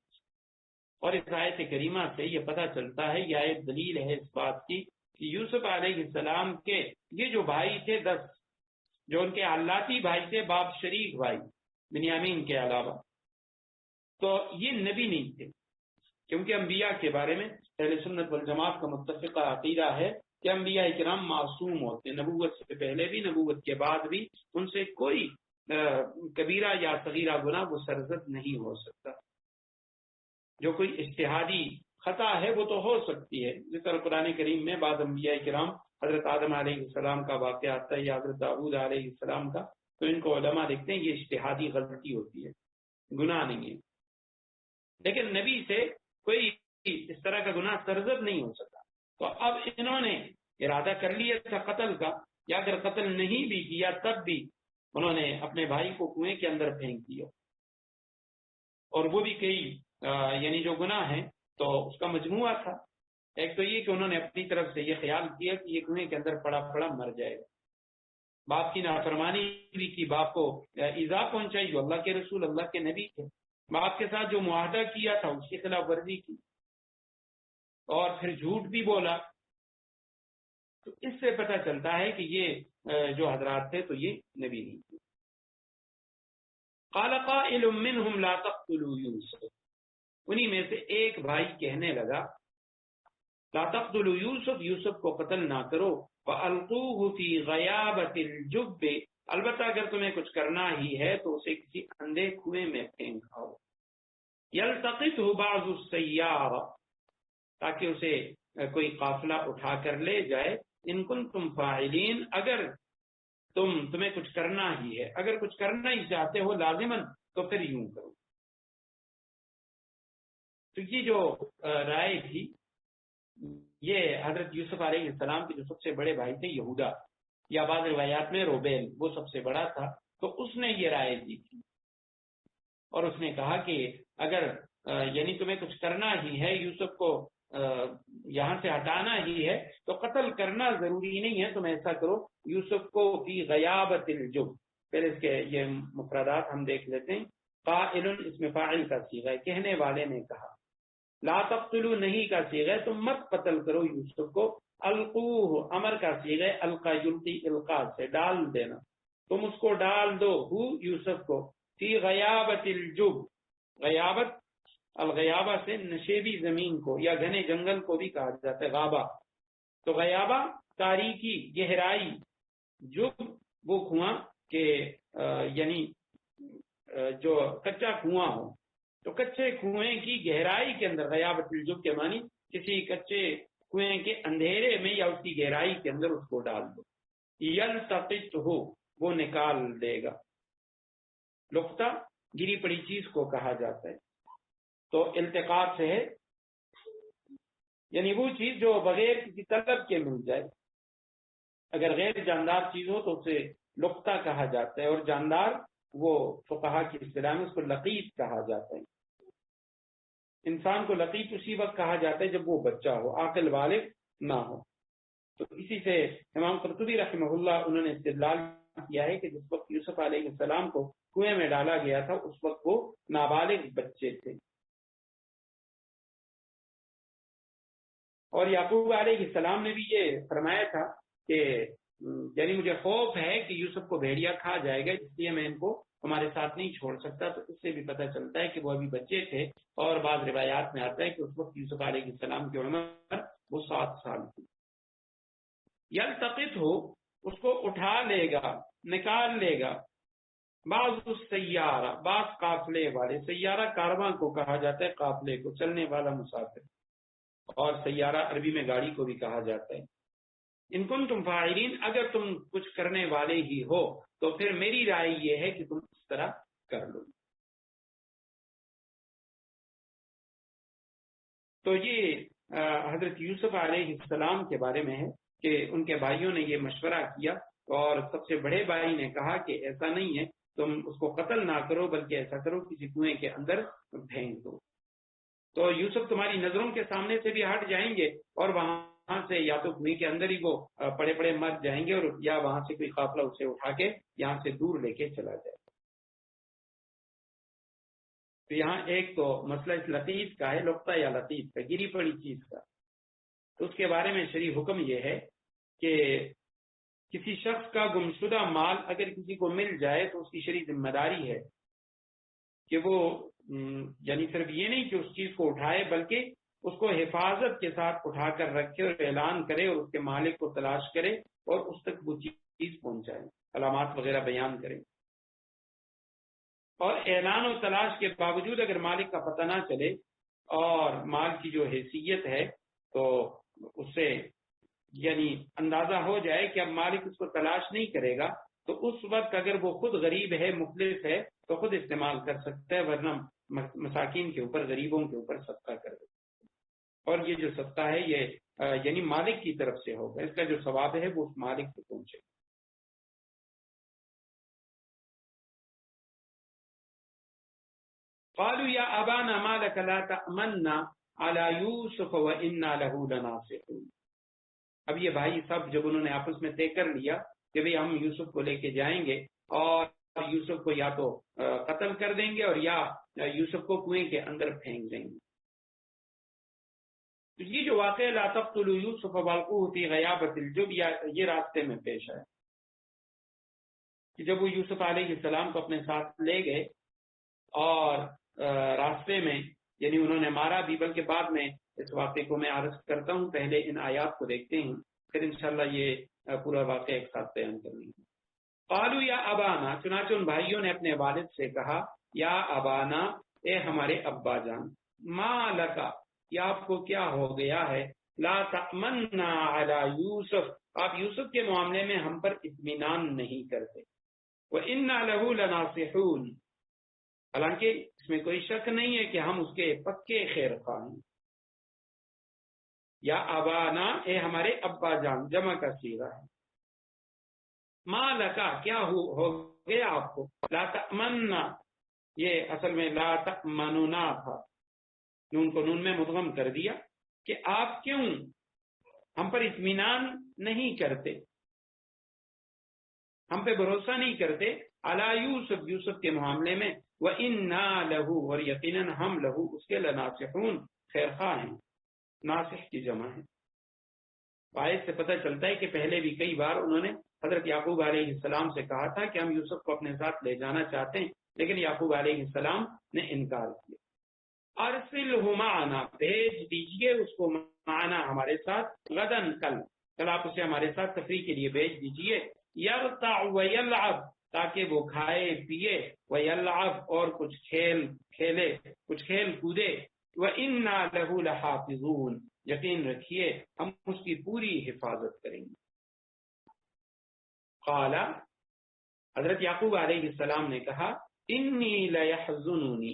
اور اس آیت کریمہ سے یہ پتہ چلتا ہے، یہ آیت دلیل ہے اس بات کی کہ یوسف علیہ السلام کے یہ جو بھائی تھے 10 جو ان کے علاتی بھائی تھے، باپ شریک بھائی بنیامین کے علاوہ، تو یہ نبی نہیں تھے، کیونکہ انبیاء کے بارے میں اہل سنت والجماعت کا متفقہ عقیدہ ہے کہ انبیاء کرام معصوم ہوتے ہیں، نبوت سے پہلے بھی نبوت کے بعد بھی ان سے کوئی کبیرہ یا صغیرہ گناہ وہ سرزد نہیں ہو سکتا۔ جو کوئی اجتہادی خطا ہے وہ تو ہو سکتی ہے، جس طرح قرآن کریم میں بعض انبیاء کرام حضرت آدم علیہ السلام کا واقعہ آتا ہے یا حضرت داؤد علیہ السلام کا، تو ان کو علماء لکھتے ہیں یہ اجتہادی غلطی ہوتی ہے، گناہ نہیں ہے۔ لیکن نبی سے کوئی اس طرح کا گناہ سرزد نہیں ہو سکا، تو اب انہوں نے ارادہ کر لیا تھا قتل کا، یا اگر قتل نہیں بھی کیا تب بھی انہوں نے اپنے بھائی کو کنویں کے اندر پھینک دیا، اور وہ بھی کئی یعنی جو گناہ ہیں تو اس کا مجموعہ تھا۔ ایک تو یہ کہ انہوں نے اپنی طرف سے یہ خیال کیا کہ یہ کنویں کے اندر پڑا پڑا مر جائے گا، باپ کی نافرمانی بھی کی، باپ کو ایذا پہنچائی، جو اللہ کے رسول اللہ کے نبی تھے، باپ کے ساتھ جو معاہدہ کیا تھا اس کی خلاف ورزی کی، اور پھر جھوٹ بھی بولا۔ تو اس سے پتہ چلتا ہے کہ یہ جو حضرات تھے تو یہ نبی نہیں تھے۔ قال قائل منهم لا تقتلوا يوسف، انہی میں سے ایک بھائی کہنے لگا لا تقتلوا یوسف، یوسف کو قتل نہ کرو، فالقوه في غیابۃ الجب، البتہ اگر تمہیں کچھ کرنا ہی ہے تو اسے کسی اندھے کنویں میں پھینک آؤ، یلتقطه بعض السیارہ، تاکہ اسے کوئی قافلہ اٹھا کر لے جائے، ان کنتم فاعلین، اگر تمہیں کچھ کرنا ہی ہے، اگر کچھ کرنا ہی چاہتے ہو لازماً تو پھر یوں کرو۔ تو یہ جو رائے تھی یہ حضرت یوسف علیہ السلام کے جو سب سے بڑے بھائی تھے یہودا، یا بعض روایات میں روبیل، وہ سب سے بڑا تھا، تو اس نے یہ رائے دی تھی اور اس نے کہا کہ اگر یعنی تمہیں کچھ کرنا ہی ہے، یوسف کو یہاں سے ہٹانا ہی ہے تو قتل کرنا ضروری نہیں ہے، تم ایسا کرو یوسف کو فی غیابۃ الجب، پھر اس کے یہ مفردات ہم دیکھ لیتے ہیں۔ قائل اس میں فاعل کا صیغہ ہے، کہنے والے نے کہا، لا تقتلوا نہیں کا صیغہ ہے، تم مت قتل کرو یوسف کو، القوہ امر کا صیغہ ہے، القا یلقی القاء سے ڈال دینا، تم اس کو ڈال دو، ہو یوسف کو، فی غیابۃ الجب، غیابت الغیابہ سے نشیبی زمین کو یا گھنے جنگل کو بھی کہا جاتا ہے غابہ، تو غیابہ تاریکی، گہرائی، جب وہ کنواں کہ یعنی جو کچا کنواں ہو، تو کچے کنویں کی گہرائی کے اندر، غیابۃ الجب کے معنی کسی کچے کنویں کے اندھیرے میں یا اس کی گہرائی کے اندر اس کو ڈال دو، یلتقطہ وہ نکال دے گا، لقطہ گری پڑی چیز کو کہا جاتا ہے، تو التقاط سے ہے یعنی وہ چیز جو بغیر کسی طلب کے مل جائے. اگر غیر جاندار چیز ہو تو اسے لقطہ کہا جاتا ہے، اور جاندار وہ فقہا کی اصطلاح میں اس کو لقیط کہا جاتا ہے. انسان کو لقیط اسی وقت کہا جاتا ہے جب وہ بچہ ہو، عاقل بالغ نہ ہو. تو اسی سے امام قرطبی رحمہ اللہ انہوں نے استدلال کیا ہے کہ جس وقت یوسف علیہ السلام کو کنویں میں ڈالا گیا تھا اس وقت وہ نابالغ بچے تھے. اور یعقوب علیہ السلام نے بھی یہ فرمایا تھا کہ یعنی مجھے خوف ہے کہ یوسف کو بھیڑیا کھا جائے گا، اس لیے میں ان کو ہمارے ساتھ نہیں چھوڑ سکتا. تو اس سے بھی پتہ چلتا ہے کہ وہ ابھی بچے تھے، اور بعض روایات میں آتا ہے کہ اس وقت یوسف علیہ السلام کی عمر وہ 7 سال تھی. یلتقط ہو اس کو اٹھا لے گا، نکال لے گا. بعض السیارہ بعض قافلے والے، سیارہ کارواں کو کہا جاتا ہے، قافلے کو چلنے والا مسافر، اور سیارہ عربی میں گاڑی کو بھی کہا جاتا ہے. ان کنتم فاعلین، اگر تم کچھ کرنے والے ہی ہو تو پھر میری رائے یہ ہے کہ تم اس طرح کر لو. تو یہ حضرت یوسف علیہ السلام کے بارے میں ہے کہ ان کے بھائیوں نے یہ مشورہ کیا، اور سب سے بڑے بھائی نے کہا کہ ایسا نہیں ہے، تم اس کو قتل نہ کرو بلکہ ایسا کرو کسی کنویں کے اندر پھینک دو. تو یوسف تمہاری نظروں کے سامنے سے بھی ہٹ جائیں گے، اور وہاں سے یا تو کنویں کے اندر ہی وہ پڑے پڑے مر جائیں گے، اور یا وہاں سے کوئی قافلہ اسے اٹھا کے یہاں سے دور لے کے چلا جائے. تو یہاں ایک تو مسئلہ اس لطیف کا ہے، لقطہ یا لطیف کا، گری پڑی چیز کا. تو اس کے بارے میں شرعی حکم یہ ہے کہ کسی شخص کا گمشدہ مال اگر کسی کو مل جائے تو اس کی شرعی ذمہ داری ہے کہ وہ یعنی صرف یہ نہیں کہ اس چیز کو اٹھائے، بلکہ اس کو حفاظت کے ساتھ اٹھا کر رکھے اور اعلان کرے، اور اس کے مالک کو تلاش کرے اور اس تک وہ چیز پہنچائے، علامات وغیرہ بیان کرے. اور اعلان و تلاش کے باوجود اگر مالک کا پتہ نہ چلے اور مال کی جو حیثیت ہے تو اس سے یعنی اندازہ ہو جائے کہ اب مالک اس کو تلاش نہیں کرے گا، تو اس وقت اگر وہ خود غریب ہے، مفلس ہے، تو خود استعمال کر سکتا ہے، ورنہ مساکین کے اوپر، غریبوں کے اوپر صدقہ کر دے. اور یہ جو صدقہ ہے یہ یعنی مالک کی طرف سے ہوگا، اس کا جو ثواب ہے وہ اس مالک کو پہنچے. قالوا یا ابانا ما لك لا تأمنا على یوسف وانا له لناصحون. اب یہ بھائی سب جب انہوں نے آپس میں طے کر لیا کہ بھئی ہم یوسف کو لے کے جائیں گے اور یوسف کو یا تو قتل کر دیں گے اور یا یوسف کو کنویں کے اندر پھینک دیں گے. تو یہ جو واقعہ لا تقتلوا یوسف والقوه فی غیابۃ الجب، یہ راستے میں پیش ہے کہ جب وہ یوسف علیہ السلام کو اپنے ساتھ لے گئے اور راستے میں یعنی انہوں نے مارا بھی، بلکہ بعد میں اس واقعے کو میں عرض کرتا ہوں، پہلے ان آیات کو دیکھتے ہیں، پھر انشاءاللہ یہ پورا واقعہ ایک ساتھ بیان کریں گے. قالوا یا ابانا، چنانچہ ان بھائیوں نے اپنے والد سے کہا، یا ابانا، اے ہمارے ابا جان، ما لکا، کہ آپ کو کیا ہو گیا ہے، لا تأمنا علی یوسف، آپ یوسف کے معاملے میں ہم پر اطمینان نہیں کرتے، وَإِنَّا لَهُ لَنَاصِحُونَ، حالانکہ اس میں کوئی شک نہیں ہے کہ ہم اس کے پکے خیر خواہ ہیں. یا ابانا، اے ہمارے ابا جان، جمع کا صیغہ ہے. ما لکا، کیا ہو گیا آپ کو، لا تأمنا، یہ اصل میں لا تأمننا تھا، نون کو نون میں مدغم کر دیا کہ آپ کیوں ہم پر اطمینان نہیں کرتے، ہم پہ بھروسہ نہیں کرتے، علی یوسف، یوسف کے معاملے میں، وَإِنَّا لَهُ، اور یقیناً ہم لہو، اس کے، لناصحون، خیر خواہ ہیں. ناصح کی جمع ہے. آیت سے پتہ چلتا ہے کہ پہلے بھی کئی بار انہوں نے حضرت یعقوب علیہ السلام سے کہا تھا کہ ہم یوسف کو اپنے ساتھ لے جانا چاہتے ہیں، لیکن یعقوب علیہ السلام نے انکار کیا. ارسلہ معنا، بھیج دیجئے اس کو، معنا ہمارے ساتھ، غدن، کل آپ اسے ہمارے ساتھ تفریح کے لیے بھیج دیجئے، یرتع ویلعب، تاکہ وہ کھائے پیے، ویلعب، اور کچھ کھیل کودے، وَإِنَّا لَهُ لَحَافِظُونَ، یقین رکھیے ہم اس کی پوری حفاظت کریں گے. قال، حضرت یعقوب علیہ السلام نے کہا، انی لیحزننی،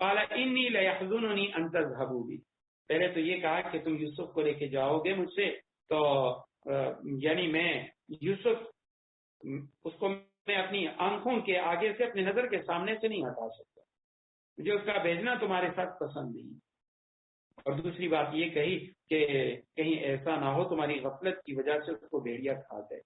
قال انی لیحزننی ان تذهبوا بی، پہلے تو یہ کہا کہ تم یوسف کو لے کے جاؤ گے مجھ سے، تو یعنی میں یوسف اس کو میں اپنی آنکھوں کے آگے سے اپنی نظر کے سامنے سے نہیں ہٹا سکتا، مجھے اس کا بھیجنا تمہارے ساتھ پسند نہیں۔ اور دوسری بات یہ کہی کہ کہیں ایسا نہ ہو تمہاری غفلت کی وجہ سے اس کو بھیڑیا کھا جائے۔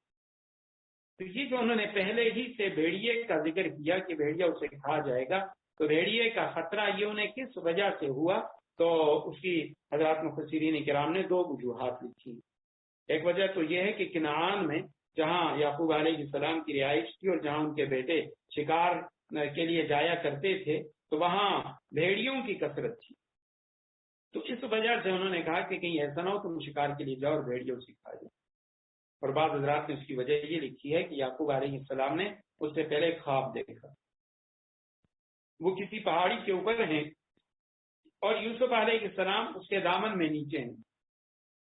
تو یہ جو انہوں نے پہلے ہی سے بھیڑیے کا ذکر کیا کہ بھیڑیا اسے کھا جائے گا، تو بھیڑیے کا خطرہ یہ انہیں کس وجہ سے ہوا، تو اس کی حضرات مفسرین کرام نے 2 وجوہات لکھی۔ ایک وجہ تو یہ ہے کہ کنعان میں جہاں یعقوب علیہ السلام کی رہائش تھی اور جہاں ان کے بیٹے شکار کے لیے جایا کرتے تھے، تو وہاں بھیڑیوں کی کثرت تھی، تو اس وجہ سے انہوں نے کہا کہ کہیں ایسا نہ ہو تم شکار کے لیے جاؤ اور بھیڑیوں سے کھا جاؤ۔ اور بعض حضرات نے اس کی وجہ یہ لکھی ہے کہ یعقوب علیہ السلام نے اس سے پہلے خواب دیکھا، وہ کسی پہاڑی کے اوپر ہیں اور یوسف علیہ السلام اس کے دامن میں نیچے ہیں،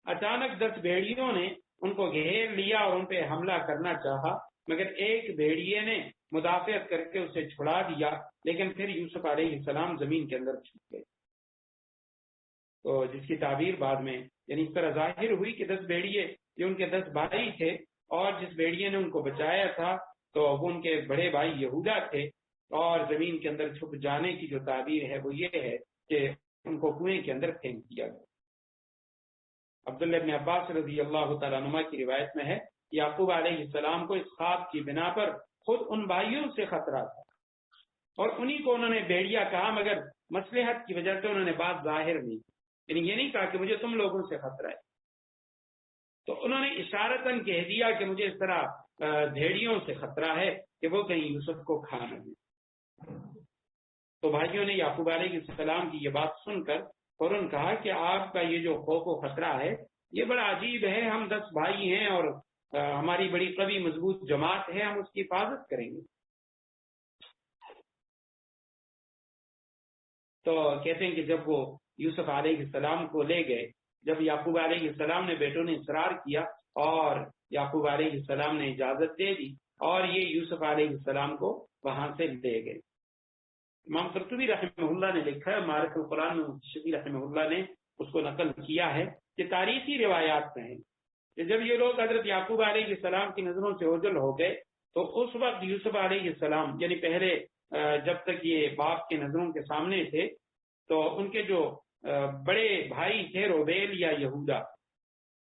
اچانک 10 بھیڑیوں نے ان کو گھیر لیا اور ان پہ حملہ کرنا چاہا، مگر ایک بھیڑیے نے مدافعت کر کے اسے چھڑا دیا، لیکن پھر یوسف علیہ السلام زمین کے اندر چھپ گئے۔ تو جس کی تعبیر بعد میں یعنی اس طرح ظاہر ہوئی کہ 10 بھیڑیے یہ ان کے 10 بھائی تھے، اور جس بھیڑیے نے ان کو بچایا تھا تو وہ ان کے بڑے بھائی یہودا تھے، اور زمین کے اندر چھپ جانے کی جو تعبیر ہے وہ یہ ہے کہ ان کو کنویں کے اندر پھینک دیا گیا۔ عبداللہ بن عباس رضی اللہ تعالیٰ عنہ کی روایت میں ہے کہ یعقوب علیہ السلام کو اس خواب کی بنا پر خود ان بھائیوں سے خطرہ تھا، اور انہی کو انہوں نے بھیڑیا کہا، مگر مصلحت کی وجہ سے انہوں نے بات ظاہر نہیں، یعنی یہ نہیں کہا کہ مجھے تم لوگوں سے خطرہ ہے، تو انہوں نے اشارتاً کہہ دیا کہ مجھے اس طرح بھیڑیوں سے خطرہ ہے کہ وہ کہیں یوسف کو کھا نہ دیں۔ تو بھائیوں نے یعقوب علیہ السلام کی یہ بات سن کر فوراً کہا کہ آپ کا یہ جو خوف و خطرہ ہے یہ بڑا عجیب ہے، ہم 10 بھائی ہیں اور ہماری بڑی قوی مضبوط جماعت ہے، ہم اس کی حفاظت کریں گے۔ تو کہتے ہیں کہ جب وہ یوسف علیہ السلام کو لے گئے، جب یعقوب علیہ السلام نے بیٹوں نے اصرار کیا اور یعقوب علیہ السلام نے اجازت دے دی، اور یہ یوسف علیہ السلام کو وہاں سے لے گئے۔ امام قرطبی رحمہ اللہ نے لکھا ہے، معرف القرآن میں شفیع رحمہ اللہ نے اس کو نقل کیا ہے کہ تاریخی روایات میں ہے کہ جب یہ لوگ حضرت یعقوب علیہ السلام کی نظروں سے اوجھل ہو گئے تو اس وقت یوسف علیہ السلام یعنی پہلے جب تک یہ باپ کے نظروں کے سامنے تھے تو ان کے جو بڑے بھائی تھے روبیل یا یہودا،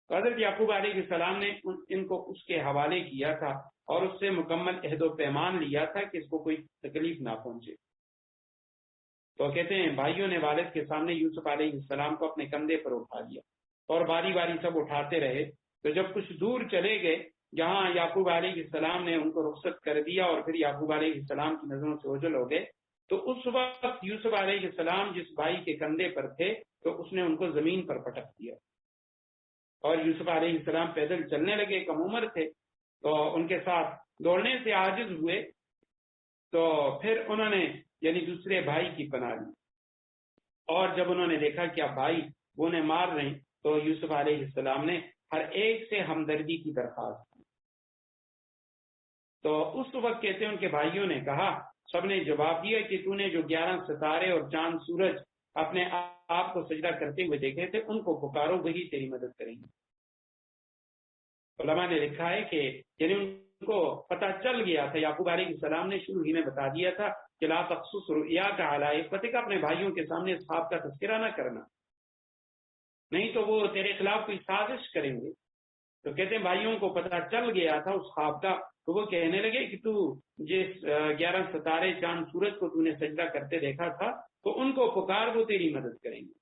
حضرت یعقوب علیہ السلام نے ان کو اس کے حوالے کیا تھا اور اس سے مکمل عہد و پیمان لیا تھا کہ اس کو کوئی تکلیف نہ پہنچے۔ تو کہتے ہیں بھائیوں نے والد کے سامنے یوسف علیہ السلام کو اپنے کندھے پر اٹھا لیا اور باری باری سب اٹھاتے رہے، تو جب کچھ دور چلے گئے جہاں یعقوب علیہ السلام نے ان کو رخصت کر دیا اور پھر یعقوب علیہ السلام کی نظروں سے اوجھل ہو گئے، تو اس وقت یوسف علیہ السلام جس بھائی کے کندھے پر تھے تو اس نے ان کو زمین پر پٹک دیا، اور یوسف علیہ السلام پیدل چلنے لگے، کم عمر تھے، تو ان کے ساتھ دوڑنے سے عاجز ہوئے، تو پھر انہوں نے یعنی دوسرے بھائی کی پناہ لی، اور جب انہوں نے دیکھا کہ اب بھائی وہ انہیں مار رہے ہیں تو یوسف علیہ السلام نے ہر ایک سے ہمدردی کی درخواست کی۔ تو اس وقت کہتے ہیں ان کے بھائیوں نے کہا، سب نے جواب دیا کہ تو نے جو 11 ستارے اور چاند سورج اپنے آپ کو سجدہ کرتے ہوئے دیکھے تھے ان کو پکارو، وہی تیری مدد کریں گے۔ علماء نے لکھا ہے کہ یعنی ان کو پتہ چل گیا تھا، یعقوب علیہ السلام نے شروع ہی میں بتا دیا تھا کہ لا تقصص رؤیاک علی اخوتک، اپنے بھائیوں کے سامنے اس خواب کا تذکرہ نہ کرنا، نہیں تو وہ تیرے خلاف کوئی سازش کریں گے۔ تو کہتے ہیں بھائیوں کو پتہ چل گیا تھا اس خواب کا، تو وہ کہنے لگے کہ تو جس 11 ستارے چاند سورج کو تو نے سجدہ کرتے دیکھا تھا تو ان کو پکار، وہ تیری مدد کریں گے۔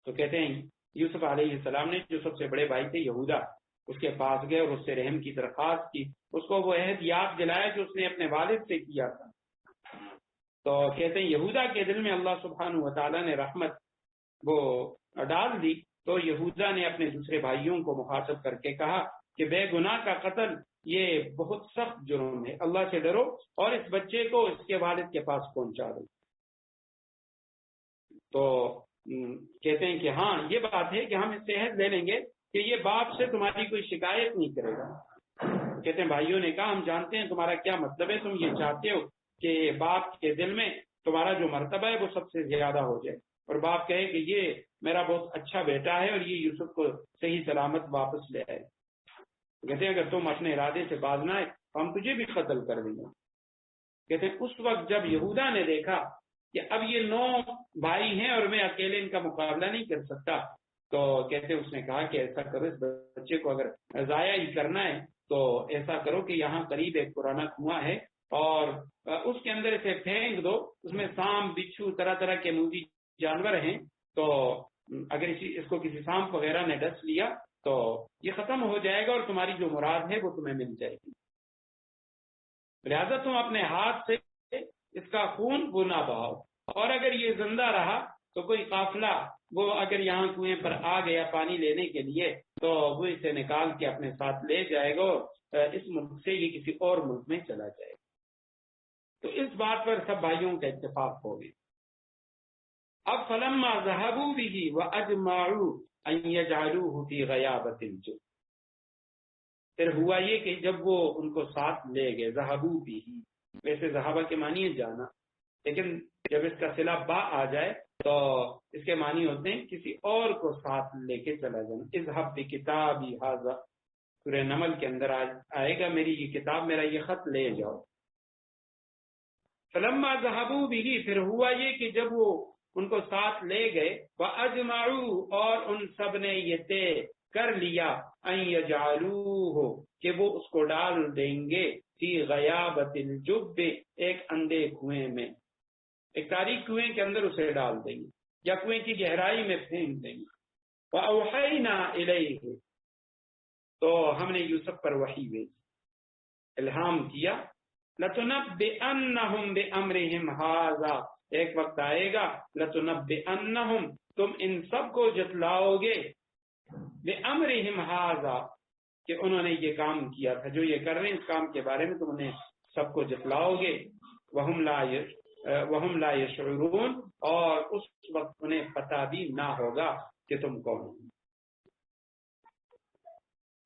تو کہتے ہیں یوسف علیہ السلام نے جو سب سے بڑے بھائی تھے یہودا، اس کے پاس گئے اور اس سے رحم کی درخواست کی، اس کو وہ عہد یاد دلایا جو اس نے اپنے والد سے کیا تھا۔ تو کہتے ہیں یہودا کے دل میں اللہ سبحانہ و تعالیٰ نے رحمت وہ ڈال دی، تو یہودا نے اپنے دوسرے بھائیوں کو مخاطب کر کے کہا کہ بے گناہ کا قتل یہ بہت سخت جرم ہے، اللہ سے ڈرو اور اس بچے کو اس کے والد کے پاس پہنچا دو۔ تو کہتے ہیں کہ ہاں یہ بات ہے کہ ہم اس سے عہد لے لیں گے کہ یہ باپ سے تمہاری کوئی شکایت نہیں کرے گا۔ کہتے ہیں بھائیوں نے کہا ہم جانتے ہیں تمہارا کیا مطلب ہے، تم یہ چاہتے ہو کہ باپ کے دل میں تمہارا جو مرتبہ ہے وہ سب سے زیادہ ہو جائے، اور باپ کہے کہ یہ میرا بہت اچھا بیٹا ہے اور یہ یوسف کو صحیح سلامت واپس لے آئے، کہتے ہیں اگر تم اپنے ارادے سے باز نہ آئے تو ہم تجھے بھی قتل کر دیں گے۔ کہتے ہیں اس وقت جب یہودا نے دیکھا کہ اب یہ 9 بھائی ہیں اور میں اکیلے ان کا مقابلہ نہیں کر سکتا، تو کہتے ہیں اس نے کہا کہ ایسا کرو، اس بچے کو اگر ضائع ہی کرنا ہے تو ایسا کرو کہ یہاں قریب ایک پرانا کنواں ہے اور اس کے اندر اسے پھینک دو، اس میں سانپ بچھو طرح طرح کے موذی جانور ہیں، تو اگر اس کو کسی سانپ وغیرہ نے ڈس لیا تو یہ ختم ہو جائے گا اور تمہاری جو مراد ہے وہ تمہیں مل جائے گی، لہذا تم اپنے ہاتھ سے اس کا خون وہ نہ بہاؤ، اور اگر یہ زندہ رہا تو کوئی قافلہ وہ اگر یہاں کنویں پر آ گیا پانی لینے کے لیے تو وہ اسے نکال کے اپنے ساتھ لے جائے گا، اس ملک سے یہ کسی اور ملک میں چلا جائے گا۔ تو اس بات پر سب بھائیوں کا اتفاق ہو گیا۔ اب فلما ذهبوا به واجمعوا ان يجعلوه في غيابة الجب، پھر ہوا یہ کہ جب وہ ان کو ساتھ لے گئے، ذهبوا به، ویسے ذهب کے معنی ہے جانا، لیکن جب اس کا صلہ با آ جائے تو اس کے معنی ہوتے ہیں کسی اور کو ساتھ لے کے چلا جانا۔ اذهب بکتابی ھذا، سورہ نمل کے اندر آئے گا میری یہ کتاب، میرا یہ خط لے جاؤ۔ فلما ذهبوا به، پھر ہوا یہ کہ جب وہ ان کو ساتھ لے گئے، واجمعوا، اور ان سب نے یہ طے کر لیا، ان یجعلوہ، کہ وہ اس کو ڈال دیں گے، فی غیابۃ الجب، ایک اندھے کنویں میں، ایک تاریک کنویں کے اندر اسے ڈال دیں گے یا کنویں کی گہرائی میں پھینک دیں گے۔ وأوحینا الیہ، تو ہم نے یوسف پر وحی بھیجی، الہام کیا، لَتُنَبِّئَنَّهُمْ بِأَمْرِهِمْ هَذَا، ایک وقت آئے گا، لَتُنَبِّئَنَّهُمْ، تم ان سب کو جتلاؤ گے، بِأَمْرِهِمْ هَذَا، کہ انہوں نے یہ کام کیا تھا، جو یہ کر رہے ہیں اس کام کے بارے میں تم انہیں سب کو جتلاؤ گے، وَهُمْ لَا يَشْعُرُونَ، اور اس وقت انہیں پتہ بھی نہ ہوگا کہ تم کون ہو۔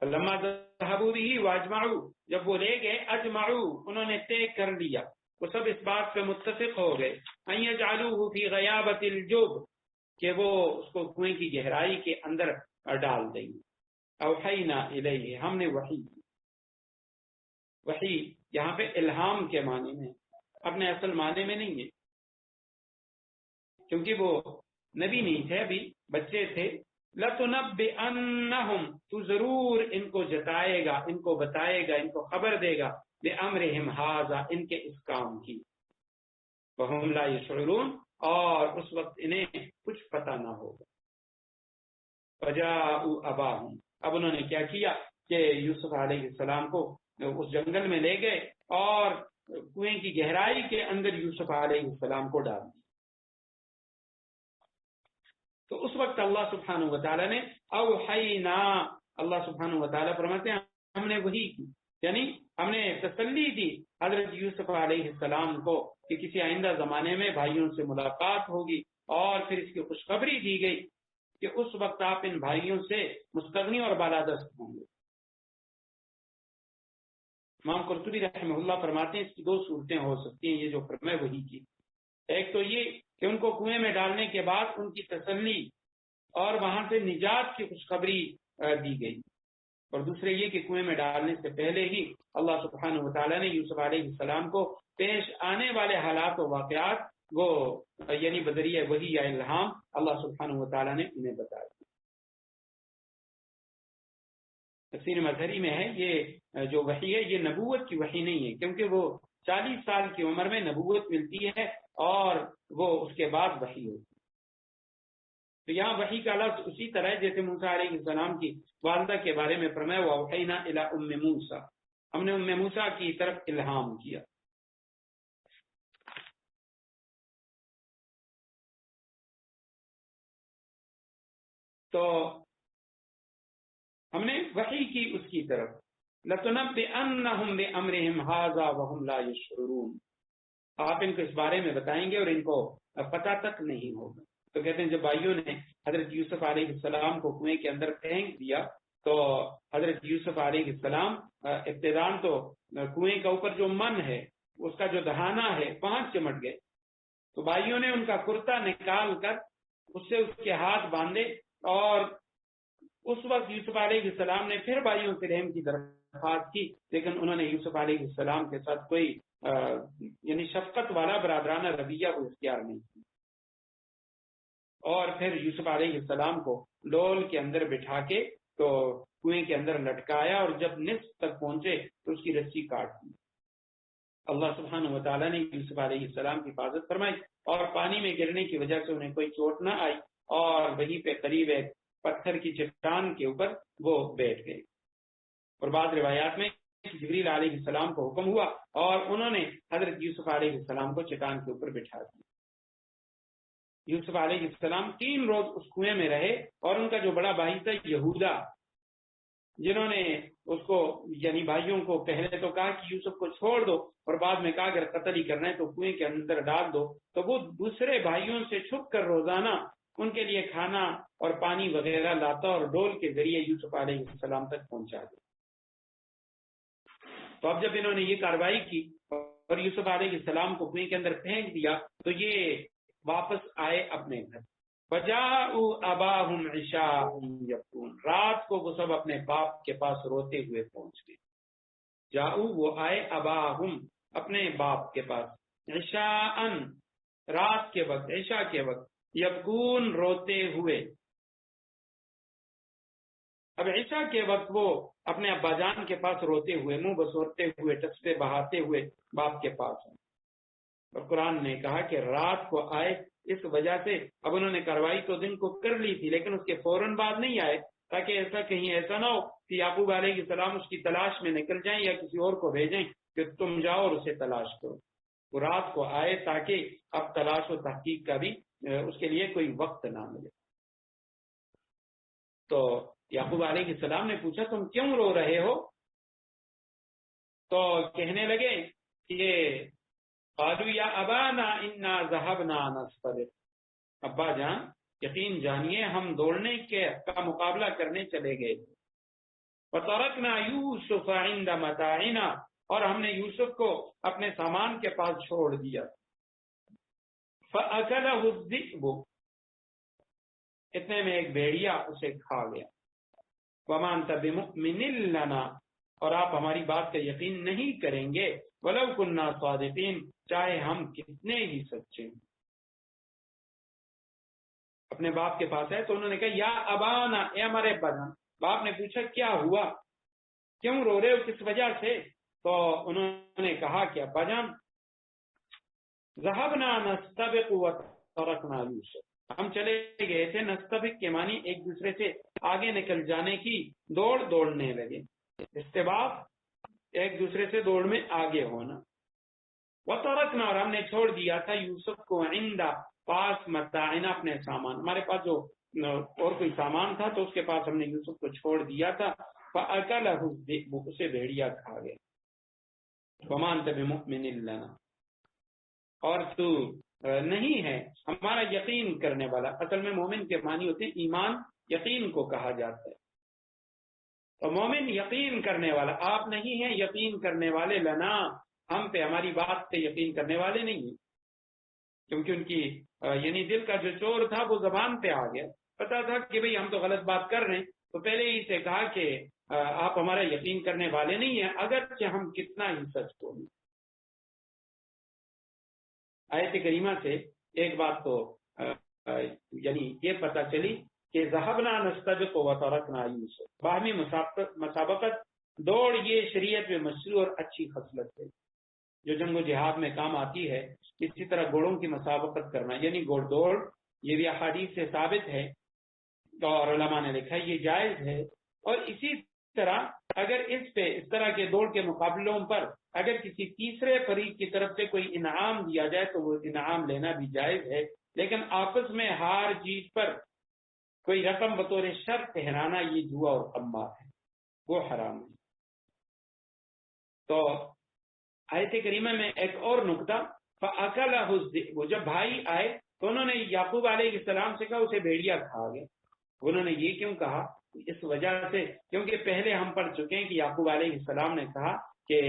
لما ذهبوا به واجمعوا، جب وہ لے گئے، اجمعوا، انہوں نے طے کر لیا، وہ سب اس بات پہ متفق ہو گئے، ان یجعلوه فی غیابۃ الجب، کہ وہ اس کو کنویں کی گہرائی کے اندر ڈال دیں گے۔ اوحینا الیہ، ہم نے وحی کی، وحی یہاں پہ الہام کے معنی میں، اپنے اصل معنی میں نہیں ہے، کیونکہ وہ نبی نہیں تھے، ابھی بچے تھے۔ لَتُنَبِّئَنَّهُمْ، تو ضرور ان کو جتائے گا، ان کو بتائے گا، ان کو خبر دے گا، بِأَمْرِهِمْ هَذَا، ان کے اس کام کی، وَهُمْ لَا يَشْعُرُونَ، اور اس وقت انہیں کچھ پتہ نہ ہوگا۔ فَجَاءُوا أَبَاهُمْ، اب انہوں نے کیا کیا کہ یوسف علیہ السلام کو اس جنگل میں لے گئے اور کنویں کی گہرائی کے اندر یوسف علیہ السلام کو ڈال دیا۔ تو اس وقت اللہ سبحانہ وتعالی نے اوحینا، اللہ سبحانہ وتعالی فرماتے ہیں ہم نے وحی کی، یعنی ہم نے تسلی دی حضرت یوسف علیہ السلام کو کہ کسی آئندہ زمانے میں بھائیوں سے ملاقات ہوگی، اور پھر اس کی خوشخبری دی گئی کہ اس وقت آپ ان بھائیوں سے مستغنی اور بالادست ہوں گے۔ امام قرطبی رحمہ اللہ فرماتے ہیں اس کی 2 صورتیں ہو سکتی ہیں، یہ جو فرمائے وحی کی، ایک تو یہ کہ ان کو کنویں میں ڈالنے کے بعد ان کی تسلی اور وہاں سے نجات کی خوشخبری دی گئی، اور دوسرے یہ کہ کنویں میں ڈالنے سے پہلے ہی اللہ سبحانہ وتعالی نے یوسف علیہ السلام کو پیش آنے والے حالات و واقعات وہ یعنی بذریعہ وحی یا الہام اللہ سبحانہ وتعالی نے انہیں بتایا۔ تفسیر مظہری میں ہے یہ جو وحی ہے یہ نبوت کی وحی نہیں ہے، کیونکہ وہ 40 سال کی عمر میں نبوت ملتی ہے اور وہ اس کے بعد وحی ہوتی ہے۔ تو یہاں وحی کا لفظ اسی طرح جیسے موسیٰ علیہ السلام کی والدہ کے بارے میں فرمایا وَأَوْحَيْنَا إِلَىٰ أُمِّ مُوسَىٰ، ہم نے موسیٰ کی طرف الہام کیا۔ تو ہم نے وحی کی اس کی طرف، لَتُنَبِّئَنَّهُمْ بِأَمْرِهِمْ هَٰذَا وَهُمْ لَا يَشْعُرُونَ، آپ ان کو اس بارے میں بتائیں گے اور ان کو پتہ تک نہیں ہوگا۔ تو کہتے ہیں جب بھائیوں نے حضرت یوسف علیہ السلام کو کنویں کے اندر پھینک دیا تو حضرت یوسف علیہ السلام ابتداءً تو کنویں کا اوپر جو من ہے اس کا جو دہانہ ہے وہاں چمٹ گئے، تو بھائیوں نے ان کا کرتا نکال کر اس سے اس کے ہاتھ باندھے، اور اس وقت یوسف علیہ السلام نے پھر بھائیوں سے رحم کی درخواست کی، لیکن انہوں نے یوسف علیہ السلام کے ساتھ کوئی یعنی شفقت والا برادرانہ رویہ کو اختیار نہیں کیا، اور پھر یوسف علیہ السلام کو ڈول کے اندر بٹھا کے تو کنویں کے اندر لٹکایا، اور جب نصف تک پہنچے تو اس کی رسی کاٹ دی۔ اللہ سبحانہ و تعالیٰ نے یوسف علیہ السلام کی حفاظت فرمائی، اور پانی میں گرنے کی وجہ سے انہیں کوئی چوٹ نہ آئی، اور وہیں پہ قریب ایک پتھر کی چٹان کے اوپر وہ بیٹھ گئے۔ اور بعض روایات میں جبریل علیہ السلام کو حکم ہوا اور انہوں نے حضرت یوسف علیہ السلام کو چٹان کے اوپر بٹھا دیا۔ یوسف علیہ السلام 3 روز اس کنویں میں رہے، اور ان کا جو بڑا بھائی تھا یہودا، جنہوں نے اس کو یعنی بھائیوں کو پہلے تو کہا کہ یوسف کو چھوڑ دو، اور بعد میں کہا اگر قتل ہی کرنا ہے تو کنویں کے اندر ڈال دو، تو وہ دوسرے بھائیوں سے چھپ کر روزانہ ان کے لیے کھانا اور پانی وغیرہ لاتا اور ڈول کے ذریعے یوسف علیہ السلام تک پہنچا دیا۔ تو اب جب انہوں نے یہ کارروائی کی اور یوسف علیہ السلام کو کنویں کے اندر پھینک دیا تو یہ واپس آئے اپنے گھر۔ فَجَاءُوا أَبَاهُمْ عِشَاءً يَبْكُونَ، رات کو وہ سب اپنے باپ کے پاس روتے ہوئے پہنچ گئے۔ جاؤ، وہ آئے، اباہم، اپنے باپ کے پاس، عشاءً، رات کے وقت، عشاء کے وقت، یبکون، روتے ہوئے۔ اب عشاء کے وقت وہ اپنے ابا جان کے پاس روتے ہوئے، منہ بسورتے ہوئے، ٹسپے بہاتے ہوئے باپ کے پاس ہیں۔ اور قرآن نے کہا کہ رات کو آئے، اس وجہ سے اب انہوں نے کارروائی تو دن کو کر لی تھی، لیکن اس کے فوراً بعد نہیں آئے، تاکہ ایسا کہیں ایسا نہ ہو کہ یعقوب علیہ السلام اس کی تلاش میں نکل جائیں یا کسی اور کو بھیجیں کہ تم جاؤ اور اسے تلاش کرو۔ وہ رات کو آئے تاکہ اب تلاش و تحقیق کا بھی اس کے لیے کوئی وقت نہ ملے۔ تو یعقوب علیہ السلام نے پوچھا تم کیوں رو رہے ہو؟ تو کہنے لگے کہ قالوا یا ابانا انا ذهبنا نستبق، ابا جان یقین جانیے ہم دوڑنے کا مقابلہ کرنے چلے گئے، وترکنا یوسف عند متاعنا، اور ہم نے یوسف کو اپنے سامان کے پاس چھوڑ دیا، فاکلہ الذئب، اتنے میں ایک بھیڑیا اسے کھا گیا، وما انت بمؤمن لنا، اور آپ ہماری بات کا یقین نہیں کریں گے، ولو كنا صادقین، چاہے ہم کتنے ہی سچے ہیں۔ اپنے باپ کے پاس ہے تو انہوں نے کہا یا ابانا، اے ہمارے ابا جان۔ باپ نے پوچھا کیا ہوا، کیوں رو رہے ہو، کس وجہ سے؟ تو انہوں نے کہا کہ ابا جان ذهبنا نستبق وترکنا یوسف، ہم چلے گئے تھے، نستبق کے معنی ایک دوسرے سے آگے نکل جانے کی، دوڑنے لگے، استباق ایک دوسرے سے دوڑ میں آگے ہونا، وترکنا، اور ہم نے چھوڑ دیا تھا یوسف کو، عند، پاس، متاعنا، اپنے سامان، ہمارے پاس جو اور کوئی سامان تھا تو اس کے پاس ہم نے یوسف کو چھوڑ دیا تھا، فاکلہ الذئب، اسے بھیڑیا کھا گیا، وما انت بمؤمن لنا، اور تو نہیں ہے ہمارا یقین کرنے والا۔ اصل میں مومن کے معنی ہوتے ہیں ایمان، یقین کو کہا جاتا ہے، تو مومن یقین کرنے والا، آپ نہیں ہیں یقین کرنے والے، لنا، ہم پہ، ہماری بات پہ یقین کرنے والے نہیں ہیں، کیونکہ ان کی یعنی دل کا جو چور تھا وہ زبان پہ آ گیا، پتا تھا کہ بھئی ہم تو غلط بات کر رہے ہیں، تو پہلے ہی سے کہا کہ آپ ہمارا یقین کرنے والے نہیں ہیں، اگرچہ ہم کتنا ہی سچ بولیں۔ آیت کریمہ سے ایک بات تو یعنی یہ پتا چلی کہ ذهبنا نستبق وترکنا یوسف، باہمی مسابقت، دوڑ، یہ شریعت میں مشروع اور اچھی خصلت ہے جو جنگ و جہاد میں کام آتی ہے۔ اسی طرح گھوڑوں کی مسابقت کرنا یعنی گھوڑ دوڑ، یہ بھی احادیث سے ثابت ہے اور علماء نے لکھا ہے یہ جائز ہے۔ اور اسی طرح اگر اس پہ، اس طرح کے دوڑ کے مقابلوں پر اگر کسی تیسرے فریق کی طرف سے کوئی انعام دیا جائے تو وہ انعام لینا بھی جائز ہے، لیکن آپس میں ہار جیت پر کوئی رقم بطور شرط ٹھہرانا یہ جوا اور قمار ہے، وہ حرام ہے۔ تو آیت کریمہ میں ایک اور نقطہ، فَأَكَلَهُ الذِّئْبُ، جب بھائی آئے تو انہوں نے یعقوب علیہ السلام سے کہا اسے بھیڑیا کھا گیا۔ انہوں نے یہ کیوں کہا؟ اس وجہ سے کیونکہ پہلے ہم پڑھ چکے ہیں کہ یعقوب علیہ السلام نے کہا کہ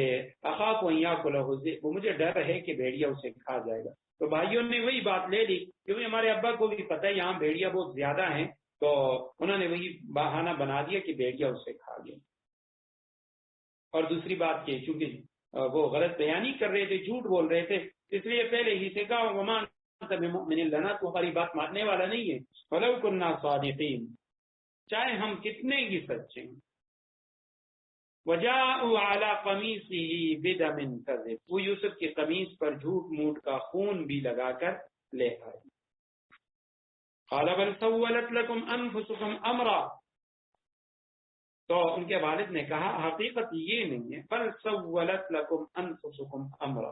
اخاف ان یاکلہ الذئب، مجھے ڈر ہے کہ بھیڑیا اسے کھا جائے گا۔ تو بھائیوں نے وہی بات لے لی، کیونکہ ہمارے ابا کو بھی پتہ ہے یہاں بھیڑیا بہت زیادہ ہیں، تو انہوں نے وہی بہانہ بنا دیا کہ بھیڑیا اسے کھا گیا۔ اور دوسری بات کہ چونکہ وہ غلط بیانی کر رہے تھے، جھوٹ بول رہے تھے، اس لیے پہلے ہی سے کہا وما انت بمؤمن لنا، تو ہماری بات ماننے والا نہیں ہے، ولو كنا صادقین، چاہے ہم کتنے ہی سچے ہیں۔ وجاءوا على قمیصه بدم كذب، وہ یوسف کی قمیص پر جھوٹ موٹ کا خون بھی لگا کر لے آئے۔ قال بل سولت لكم انفسكم امرا، تو ان کے والد نے کہا حقیقت یہ نہیں ہے، بل سولت لكم انفسكم امرا،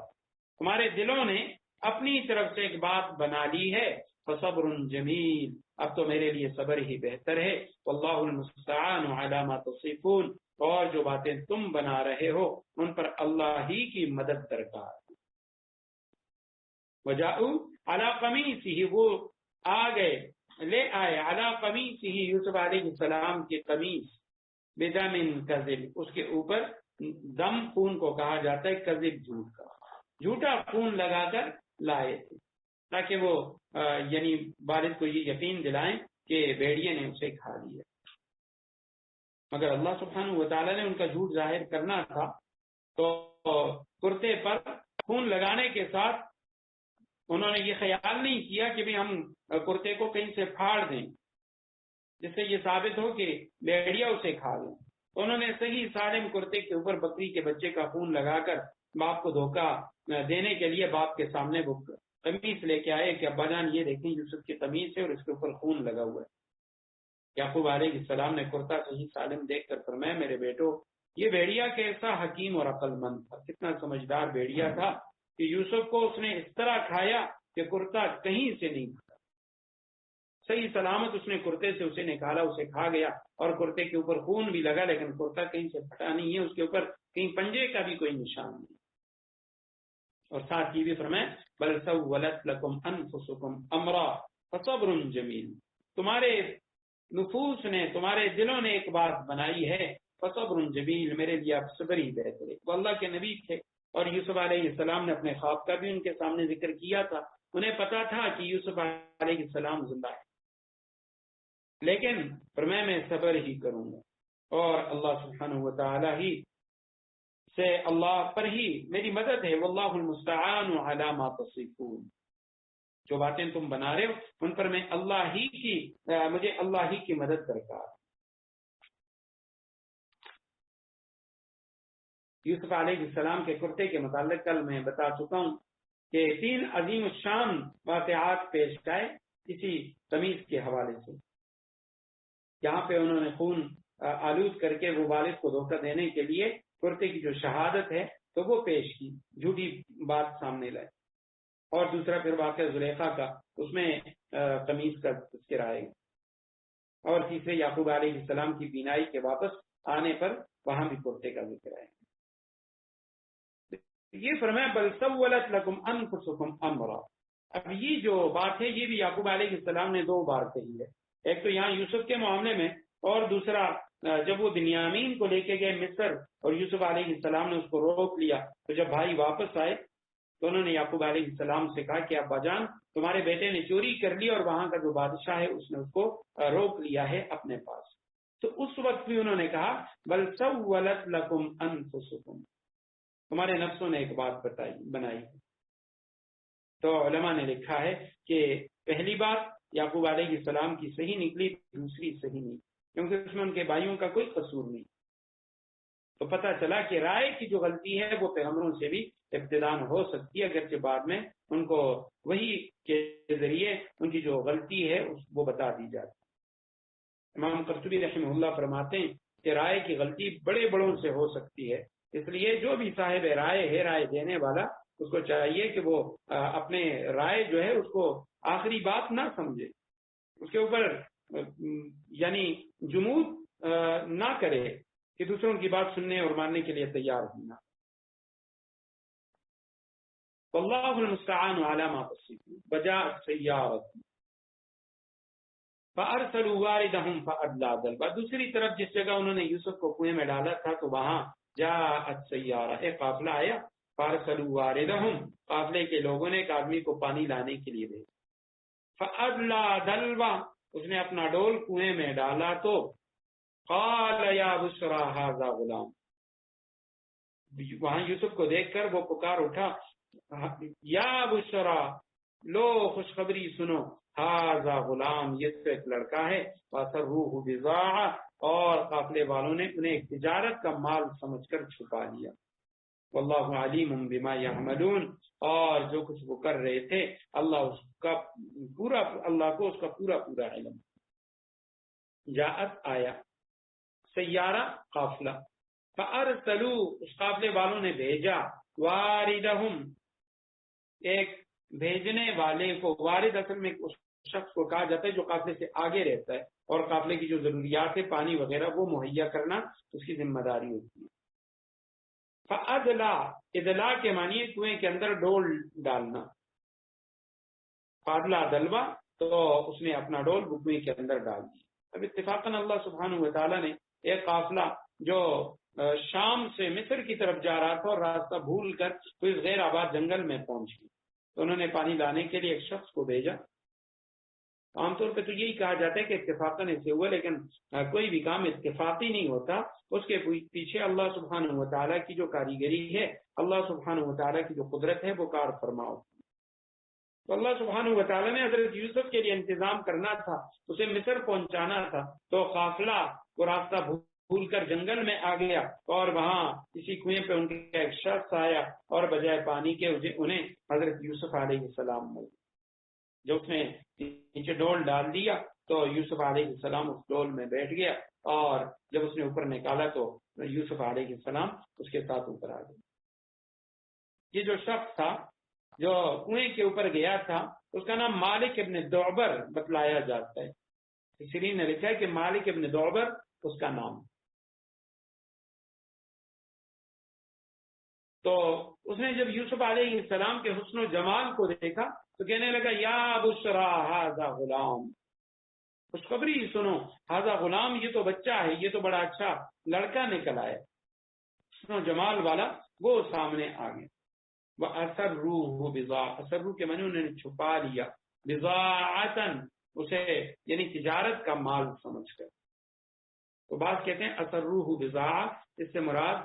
تمہارے دلوں نے اپنی طرف سے ایک بات بنا لی ہے، فصبر جمیل، اب تو میرے لیے صبر ہی بہتر ہے، واللہ المستعان علی ما تصفون، اور جو باتیں تم بنا رہے ہو ان پر اللہ ہی کی مدد درکار ہے۔ وجاءوا علی قمیصہ، وہ آ گئے لے آئے، علی قمیصہ یوسف علیہ السلام کی قمیص، بدم کذب، اس کے اوپر دم خون کو کہا جاتا ہے، کذب جھوٹ کا، جھوٹا خون لگا کر لائے تھے تاکہ وہ یعنی والد کو یہ یقین دلائیں کہ بھیڑیے نے اسے کھا لیا۔ مگر اللہ سبحانہ و تعالیٰ نے ان کا جھوٹ ظاہر کرنا تھا، تو کرتے پر خون لگانے کے ساتھ انہوں نے یہ خیال نہیں کیا کہ بھی ہم کرتے کو کہیں سے پھاڑ دیں جس سے یہ ثابت ہو کہ بھیڑیا اسے کھا لیں۔ انہوں نے صحیح سالم کرتے کے اوپر بکری کے بچے کا خون لگا کر باپ کو دھوکہ دینے کے لیے باپ کے سامنے وہ قمیص لے کے آئے کہ ابا جان یہ دیکھیں یوسف کی قمیص ہے اور اس کے اوپر خون لگا ہوا ہے۔ یعقوب علیہ السلام نے کرتا صحیح سالم دیکھ کر فرمایا میرے بیٹو یہ بھیڑیا کیسا حکیم اور عقل مند تھا، کتنا سمجھدار بھیڑیا تھا کہ یوسف کو اس نے اس طرح کھایا کہ کرتا کہیں سے نہیں کھا، صحیح سلامت اس نے کرتے سے اسے نکالا، اسے کھا گیا، اور کرتے کے اوپر خون بھی لگا لیکن کرتا کہیں سے پھٹا نہیں ہے، اس کے اوپر کہیں پنجے کا بھی کوئی نشان نہیں۔ اور ساتھ یہ بھی فرمائے بل سولت لکم انفسکم امرا فصبر جمیل، تمہارے نفوس نے تمہارے دلوں نے ایک بات بنائی ہے، فصبر جمیل، میرے لیے آپ صبر ہی بہتر ہے۔ وہ اللہ کے نبی تھے اور یوسف علیہ السلام نے اپنے خواب کا بھی ان کے سامنے ذکر کیا تھا، انہیں پتا تھا کہ یوسف علیہ السلام زندہ ہے، لیکن فرمایا میں صبر ہی کروں گا، اور اللہ سبحانہ و تعالی ہی سے اللہ پر ہی میری مدد ہے، واللہ المستعان علی ما تصفون، جو باتیں تم بنا رہے ہو ان پر میں اللہ ہی کی مجھے اللہ ہی کی مدد درکار۔ یوسف علیہ السلام کے کرتے کے متعلق کل میں بتا چکا ہوں کہ 3 عظیم الشان واقعات پیش آئے اسی قمیص کے حوالے سے۔ یہاں پہ انہوں نے خون آلود کر کے وہ والد کو دھوکہ دینے کے لیے کرتے کی جو شہادت ہے تو وہ پیش کی، جھوٹی بات سامنے لائے، اور دوسرا پھر واقعہ زلیخا کا، اس میں قمیص کا تذکرہ آئے گا، اور تیسرے یعقوب علیہ السلام کی بینائی کے واپس آنے پر وہاں بھی کرتے کا ذکر آئے گا۔ یہ فرمایا بل سولت لکم انفسکم امرا، اب یہ جو بات ہے یہ بھی یعقوب علیہ السلام نے 2 بار کہی ہے، ایک تو یہاں یوسف کے معاملے میں، اور دوسرا جب وہ بنیامین کو لے کے گئے مصر اور یوسف علیہ السلام نے اس کو روک لیا، تو جب بھائی واپس آئے تو انہوں نے یعقوب علیہ السلام سے کہا کہ ابا جان تمہارے بیٹے نے چوری کر لی اور وہاں کا جو بادشاہ ہے اس نے اس کو روک لیا ہے اپنے پاس۔ تو اس وقت بھی انہوں نے کہا بل سولت لکم انفسکم، تمہارے نفسوں نے ایک بات بنائی۔ تو علماء نے لکھا ہے کہ پہلی بات یعقوب علیہ السلام کی صحیح نکلی، دوسری صحیح نہیں، کیونکہ اس میں ان کے بھائیوں کا کوئی قصور نہیں۔ تو پتہ چلا کہ رائے کی جو غلطی ہے وہ پیغمبروں سے بھی ابتداءً ہو سکتی ہے، اگرچہ بعد میں ان کو وحی کے ذریعے ان کی جو غلطی ہے وہ بتا دی جاتی۔ امام قرطبی رحمہ اللہ فرماتے ہیں کہ رائے کی غلطی بڑے بڑوں سے ہو سکتی ہے، اس لیے جو بھی صاحب رائے ہے، رائے دینے والا، اس کو چاہیے کہ وہ اپنے رائے جو ہے اس کو آخری بات نہ سمجھے، اس کے اوپر یعنی جمود نہ کرے کہ دوسروں کی بات سننے اور ماننے کے لیے تیار ہونا۔ واللہ المستعان علی ما تصفون، وجاءت سیارۃ فارسلوا واردہم فادلی دلوا، دوسری طرف جس جگہ انہوں نے یوسف کو کنویں میں ڈالا تھا تو وہاں جاءت سیارہ، ایک قافلہ آیا، فارسلوا واردہم، قافلے کے لوگوں نے ایک آدمی کو پانی لانے کے لیے بھیجا، فادلی دلوا، اس نے اپنا ڈول کنویں میں ڈالا تو قال یا بشرا ھذا غلام، وہاں یوسف کو دیکھ کر وہ پکار اٹھا، یا بشرا، لو خوشخبری سنو، ھذا غلام، یہ تو ایک لڑکا ہے، واسروہ بضاعہ، اور قافلے والوں نے انہیں ایک تجارت کا مال سمجھ کر چھپا لیا، واللہ علیم بما یعملون، اور جو کچھ وہ کر رہے تھے اللہ کو اس کا پورا علم۔ جاءت آیا، سیارہ قافلہ، فارسلوا، اس قافلے والوں نے بھیجا، واردہم، ایک بھیجنے والے کو، وارد اصل میں اس شخص کو کہا جاتا ہے جو قافلے سے آگے رہتا ہے اور قافلے کی جو ضروریات ہے پانی وغیرہ وہ مہیا کرنا اس کی ذمہ داری ہوتی ہے۔ فادلا، ادلا کے معنی کنویں کے اندر ڈول ڈالنا، فادلا دلوا، تو اس نے اپنا ڈول کنویں کے اندر ڈال دیا۔ اب اتفاقاً اللہ سبحانہ و تعالیٰ نے ایک قافلہ جو شام سے مصر کی طرف جا رہا تھا اور راستہ بھول کر تو اس غیر آباد جنگل میں پہنچ گئی، تو انہوں نے پانی لانے کے لیے ایک شخص کو بھیجا۔ عام طور پہ تو یہی کہا جاتا ہے کہ اتفاقاً ایسے ہوا، لیکن کوئی بھی کام اتفاقی نہیں ہوتا، اس کے پیچھے اللہ سبحانہ و تعالیٰ کی جو کاریگری ہے، اللہ سبحانہ و تعالیٰ کی جو قدرت ہے وہ کار فرما ہوتی ہے۔ تو اللہ سبحانہ و تعالیٰ نے حضرت یوسف کے لیے انتظام کرنا تھا، اسے مصر پہنچانا تھا، تو قافلہ وہ راستہ بھول کر جنگل میں آ گیا اور وہاں کسی کنویں پہ ان کا ایک شخص آیا اور بجائے پانی کے انہیں حضرت یوسف علیہ السلام مل، جب اس نے نیچے ڈول ڈال دیا تو یوسف علیہ السلام اس ڈول میں بیٹھ گیا، اور جب اس نے اوپر نکالا تو یوسف علیہ السلام اس کے ساتھ اوپر آ گئے۔ یہ جو شخص تھا جو کنویں کے اوپر گیا تھا اس کا نام مالک ابن دعبر بتلایا جاتا ہے، مفسرین نے لکھا ہے کہ مالک ابن دعبر اس کا نام۔ تو اس نے جب یوسف علیہ السلام کے حسن و جمال کو دیکھا تو کہنے لگا یا بشرا ھذا غلام، خوشخبری سنو، ھذا غلام، یہ تو بچہ ہے، یہ تو بڑا اچھا لڑکا نکل آیا، حسن و جمال والا، وہ سامنے آ گیا۔ وَأَسَرُّوهُ بِضَاعَةً، اسرو کے معنی انہوں نے چھپا لیا، بضاعتاً، اسے یعنی تجارت کا مال سمجھ کر۔ تو بعض کہتے ہیں اسروہ بضاعہ، اس سے مراد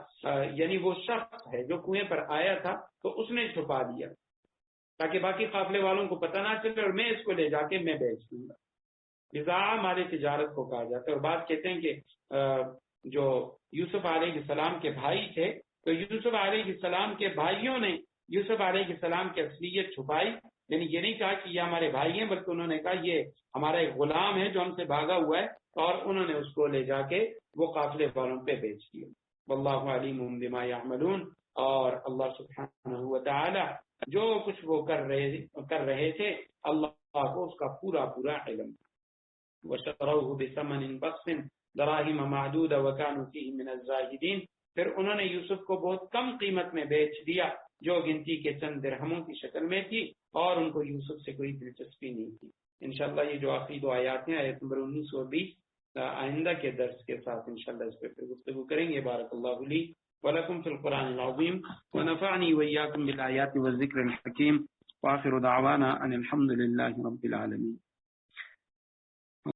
یعنی وہ شخص ہے جو کنویں پر آیا تھا تو اس نے چھپا دیا تاکہ باقی قافلے والوں کو پتہ نہ چلے اور میں اس کو لے جا کے میں بیچ دوں گا۔ بضاعہ مال تجارت کو کہا جاتا ہے۔ اور بعض کہتے ہیں کہ جو یوسف علیہ السلام کے بھائی تھے تو یوسف علیہ السلام کے بھائیوں نے یوسف علیہ السلام کی اصلیت چھپائی، یعنی یہ نہیں کہا کہ یہ ہمارے بھائی ہیں، بلکہ انہوں نے کہا یہ ہمارا ایک غلام ہے جو ہم سے بھاگا ہوا ہے، اور انہوں نے اس کو لے جا کے وہ قافلے والوں پہ بیچ دیا۔ واللہ علیم بما یعملون، اور اللہ سبحانہ و تعالی جو کچھ وہ کر رہے تھے اللہ کو اس کا پورا علم۔ وَشَرَوْهُ بِثَمَنٍ بَخْسٍ دَرَاهِمَ مَعْدُودَةً وَكَانُوا فِيهِ مِنَ الزَّاهِدِينَ، پھر انہوں نے یوسف کو بہت کم قیمت میں بیچ دیا جو گنتی کے چند درہموں کی شکل میں تھی، اور ان کو یوسف سے کوئی دلچسپی نہیں تھی۔ انشاءاللہ یہ جو آخری دو آیات ہیں، آیت نمبر 19 اور 20، آئندہ کے درس کے ساتھ انشاءاللہ اس پہ پھر گفتگو کریں گے۔ بارک اللہ لی ولکم فی القرآن العظیم ونفعنی وإیاکم بالآیات والذکر الحکیم، وآخر دعوانا ان الحمد للہ رب العالمین۔